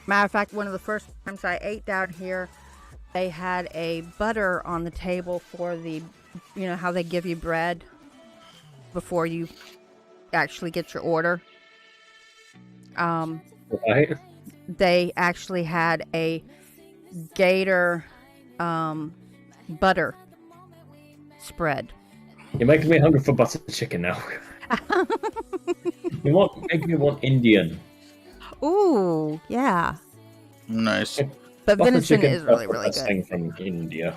Matter of fact, one of the first times I ate down here, they had a butter on the table for the, you know how they give you bread before you actually get your order. Right. They actually had a gator butter spread. You're making me hungry for butter chicken now. You make me want Indian. Ooh, yeah. Nice. But Butter venison chicken is really, the really best good. thing from India.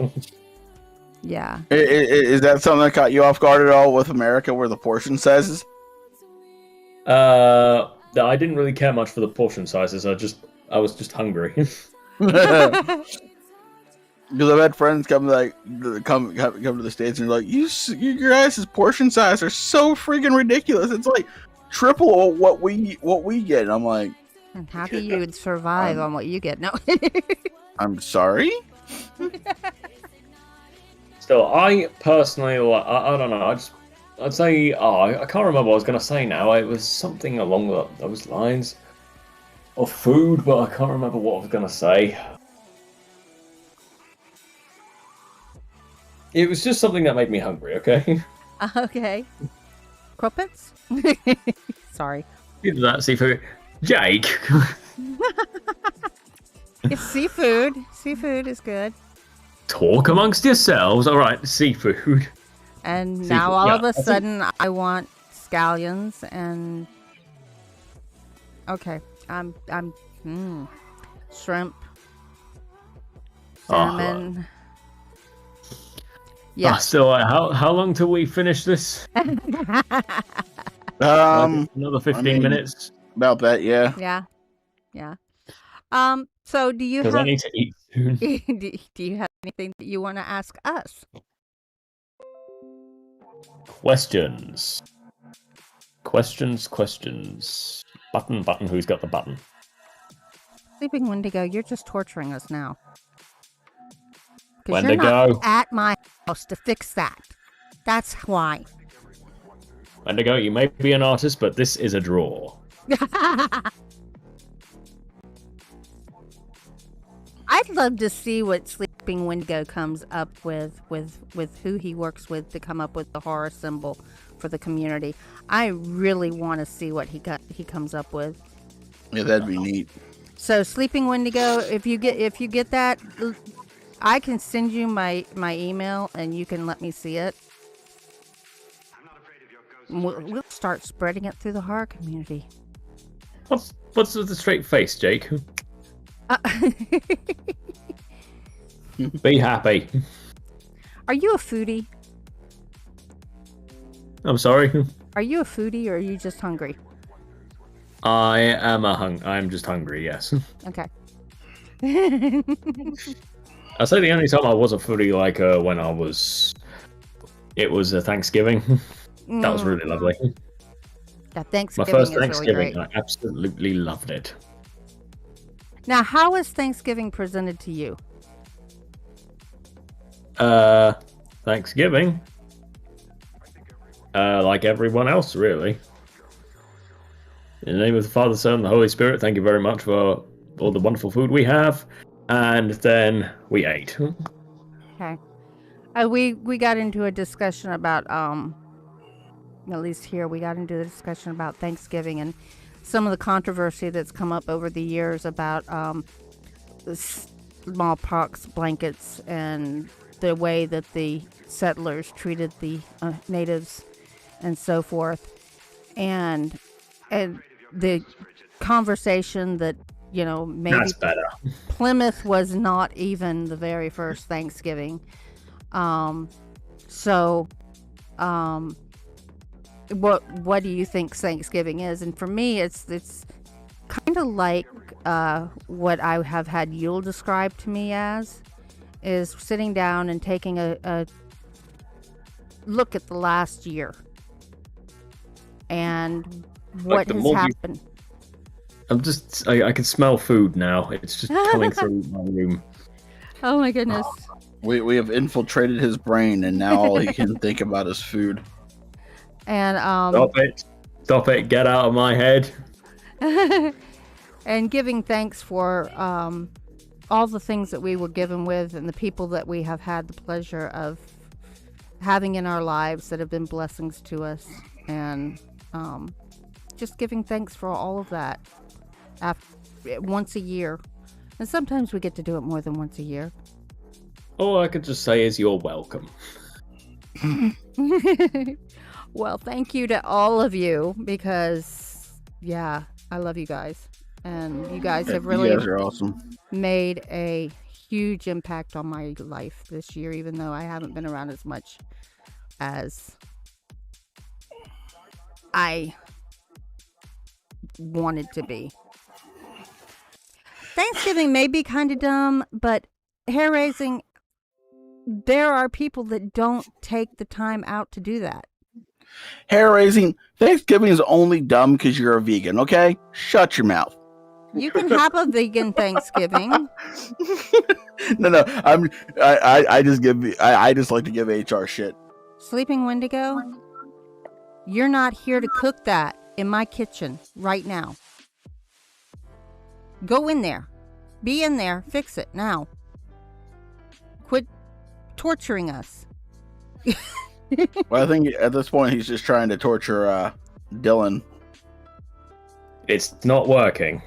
Yeah. Is that something that caught you off guard at all with America, where the portion sizes? I didn't really care much for the portion sizes. I was just hungry. Because I've had friends come to the States and they're like, your guys' portion size are so freaking ridiculous. It's like triple what we get. And I'm like, And how do you survive on what you get? No. I'm sorry. Still, I personally, I don't know. I'd say, I can't remember what I was gonna say now. It was something along those lines of food, but I can't remember what I was gonna say. It was just something that made me hungry. Okay. Okay. Crumpets? Sorry. Either that seafood, Jake. It's seafood. Seafood is good. Talk amongst yourselves. All right, seafood. And Seafood, now all of yeah. a sudden I want scallions and... Okay. shrimp, salmon. Yeah. So how long till we finish this? Another 15 minutes. About that, yeah. Yeah. So do you Because have? I need to eat soon. Do you have anything that you want to ask us? Questions. Button. Who's got the button? Sleeping Wendigo, you're just torturing us now. 'Cause Wendigo. you're not at my house to fix that. That's why. Wendigo, you may be an artist, but this is a draw. I'd love to see what Sleeping Wendigo comes up with who he works with to come up with the horror symbol for the community. I really want to see what he comes up with. Yeah, that'd be neat. So Sleeping Wendigo, if you get that, I can send you my email and you can let me see it. We'll start spreading it through the horror community. What's with the straight face, Jake? Be happy. Are you a foodie? I'm sorry. Are you a foodie or are you just hungry? I'm just hungry, yes. Okay. I'll say the only time I was a foodie, when it was a Thanksgiving. That was really lovely. Yeah, My Thanksgiving first is Thanksgiving, really great. I absolutely loved it. Now, how is Thanksgiving presented to you? Thanksgiving, like everyone else, really. In the name of the Father, Son, and the Holy Spirit, thank you very much for all the wonderful food we have. And then we ate. Okay. We got into a discussion about, at least here, we got into a discussion about Thanksgiving and some of the controversy that's come up over the years about the smallpox blankets and the way that the settlers treated the natives and so forth. And the conversation that, maybe That's better. Plymouth was not even the very first Thanksgiving. What do you think Thanksgiving is? And for me, it's kind of like what I have had Yule described to me as, is sitting down and taking a look at the last year and what has happened. I can smell food now. It's just coming through my room. Oh my goodness. We have infiltrated his brain, and now all he can think about is food. And Stop it! Get out of my head. And giving thanks for all the things that we were given with, and the people that we have had the pleasure of having in our lives that have been blessings to us, and just giving thanks for all of that once a year. And sometimes we get to do it more than once a year. All I could just say is you're welcome. Well, thank you to all of you, because I love you guys, and you guys have really You guys are awesome. made a huge impact on my life this year, even though I haven't been around as much as I wanted to be. Thanksgiving may be kind of dumb, but hair raising, there are people that don't take the time out to do that. Hair raising. Thanksgiving is only dumb because you're a vegan, okay? Shut your mouth. You can have a vegan Thanksgiving. No. I just like to give HR shit. Sleeping Wendigo, you're not here to cook that in my kitchen right now. Go in there. Be in there. Fix it now. Quit torturing us. Well, I think at this point he's just trying to torture Dylan. It's not working.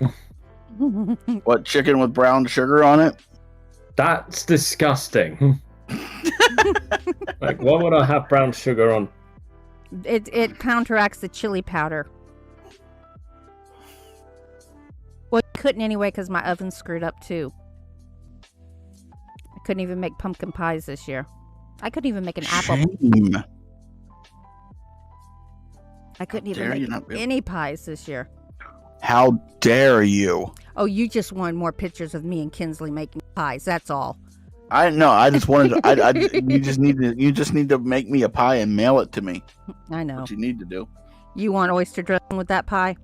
What, chicken with brown sugar on it? That's disgusting. Why would I have brown sugar on? It counteracts the chili powder. couldn't anyway because my oven's screwed up too. I couldn't even make pumpkin pies this year. I couldn't even make an apple. Shame. I couldn't How even dare you make not be- any pies this year. How dare you? Oh, you just wanted more pictures of me and Kinsley making pies. That's all. I know. I just wanted to. You just need to make me a pie and mail it to me. I know. What you need to do. You want oyster dressing with that pie?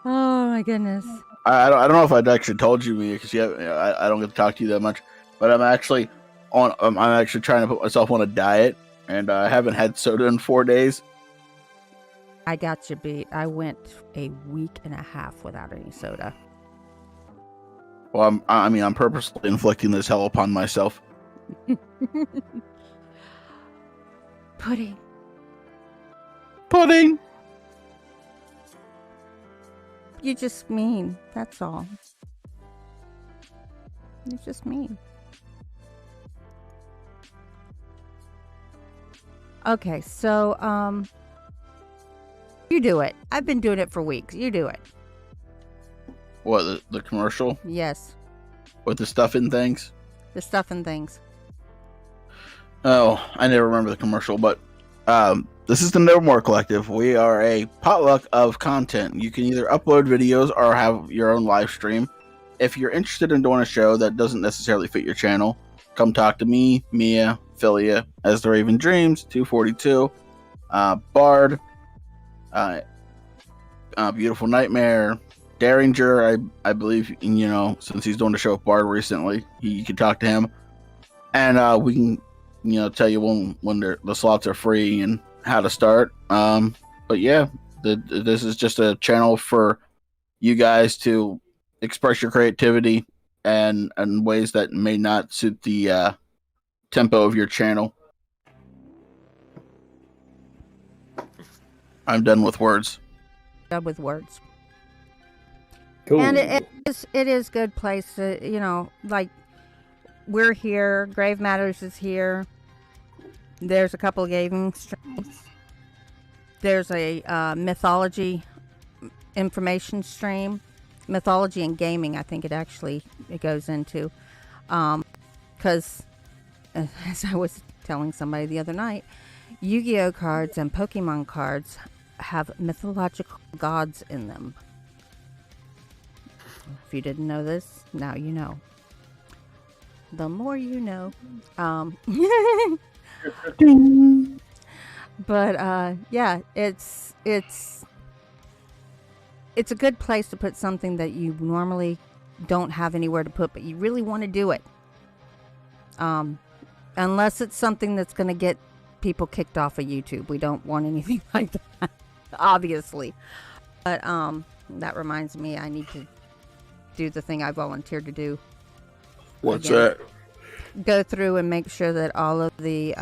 Oh my goodness. I don't know if I'd actually told you, Mia, because I don't get to talk to you that much. But I'm actually trying to put myself on a diet, and I haven't had soda in 4 days. I got you beat. I went a week and a half without any soda. Well, I'm purposely inflicting this hell upon myself. Pudding. Pudding. You just mean. That's all. You just mean. Okay, so you do it. I've been doing it for weeks. You do it. What, the commercial Yes, with the stuff in things? the stuff and things. Oh, I never remember the commercial, but this is the Nevermore Collective. We are a potluck of content. You can either upload videos or have your own live stream. If you're interested in doing a show that doesn't necessarily fit your channel, come talk to me, Mia, Filia, As the Raven Dreams, 242, Bard, Beautiful Nightmare, Derringer. I believe, since he's doing the show with Bard recently, you can talk to him, and we can tell you when the slots are free and how to start. But yeah, this is just a channel for you guys to express your creativity and ways that may not suit the tempo of your channel. I'm done with words. Done with words. Cool. And it is good place to, like, we're here. Grave Matters is here. There's a couple of gaming streams. There's a mythology information stream. Mythology and gaming, I think it goes into. Because, as I was telling somebody the other night, Yu-Gi-Oh cards and Pokemon cards have mythological gods in them. If you didn't know this, now you know. The more you know. But yeah, it's a good place to put something that you normally don't have anywhere to put, but you really want to do it. Unless it's something that's going to get people kicked off of YouTube. We don't want anything like that, obviously. But that reminds me, I need to do the thing I volunteered to do. What's again. that? Go through and make sure that all of the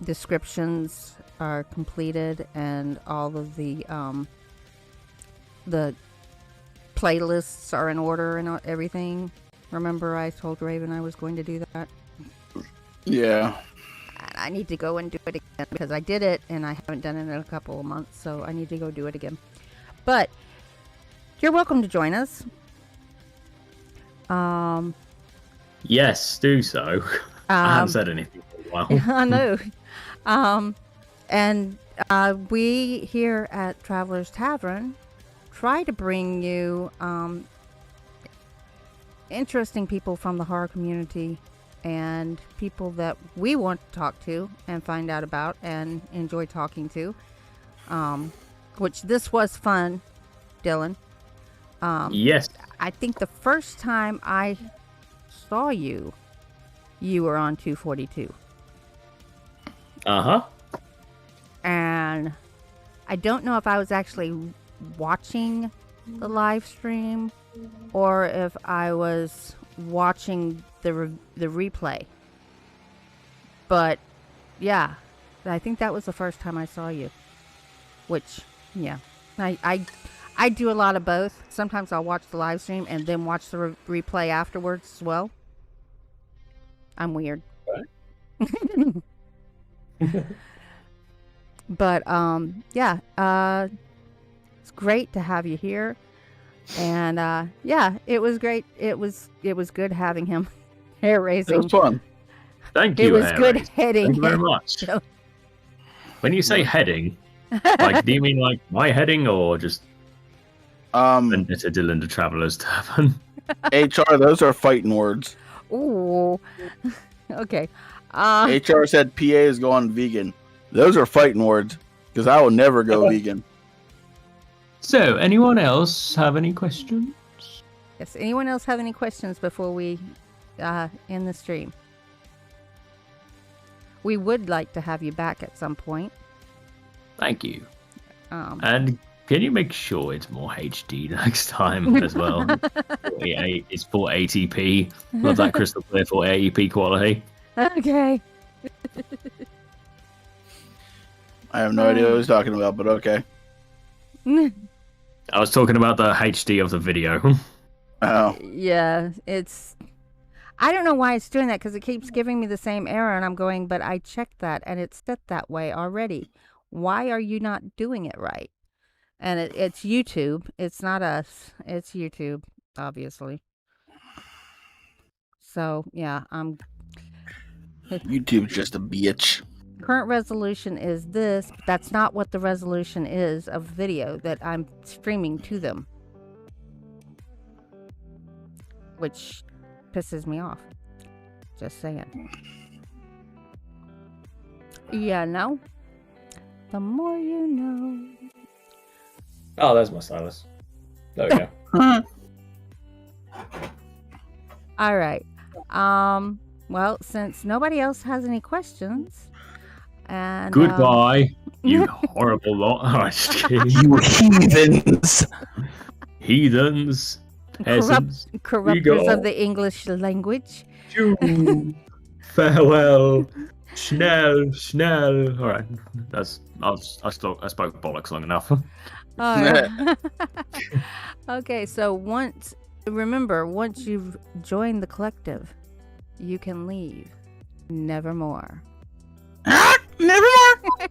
descriptions are completed and all of the playlists are in order and everything. Remember, I told Raven I was going to do that. Yeah. I need to go and do it again because I did it and I haven't done it in a couple of months, so I need to go do it again. But you're welcome to join us. Yes, do so. I haven't said anything for a while. I know. And we here at Traveler's Tavern try to bring you interesting people from the horror community and people that we want to talk to and find out about and enjoy talking to. Which this was fun, Dylan. Yes. I think the first time I saw you were on 242. Uh-huh. And I don't know if I was actually watching the live stream or if I was watching the replay. But yeah, I think that was the first time I saw you. Which, yeah, I do a lot of both. Sometimes I'll watch the live stream and then watch the replay afterwards as well. I'm weird. But yeah, it's great to have you here, and yeah, it was great. It was good having him. Hair raising. It was fun. Thank you. It was good Harry. heading. Thank you very much. So- When you say heading, like, do you mean like my heading or just VendettaDylan the Traveler's Tavern? HR, those are fighting words. Ooh. Okay. HR said PA is going vegan. Those are fighting words because I will never go vegan. So, anyone else have any questions? Yes. Anyone else have any questions before we end the stream? We would like to have you back at some point. Thank you. Um, And can you make sure it's more HD next time as well? It's 480p. Love that crystal clear 480p quality. okay. I have no idea what he's talking about, but okay. I was talking about the HD of the video. Oh, Yeah, it's. I don't know why it's doing that because it keeps giving me the same error, and I'm going, but I checked that and it's set that way already. Why are you not doing it right? And it's YouTube. It's not us. It's YouTube, obviously. So yeah, YouTube's just a bitch. current resolution is this, but that's not what the resolution is of video that I'm streaming to them, which pisses me off. Just saying. Yeah, no. The more you know. Oh, there's my stylus. There we go. All right. Well, since nobody else has any questions, and Goodbye, you horrible lot. Oh, just kidding. You heathens! Heathens. Peasants. corruptors of the English language. Farewell. Schnell. All right, I spoke bollocks long enough. All right. Okay, so once you've joined the collective, you can leave. Nevermore. Nevermore!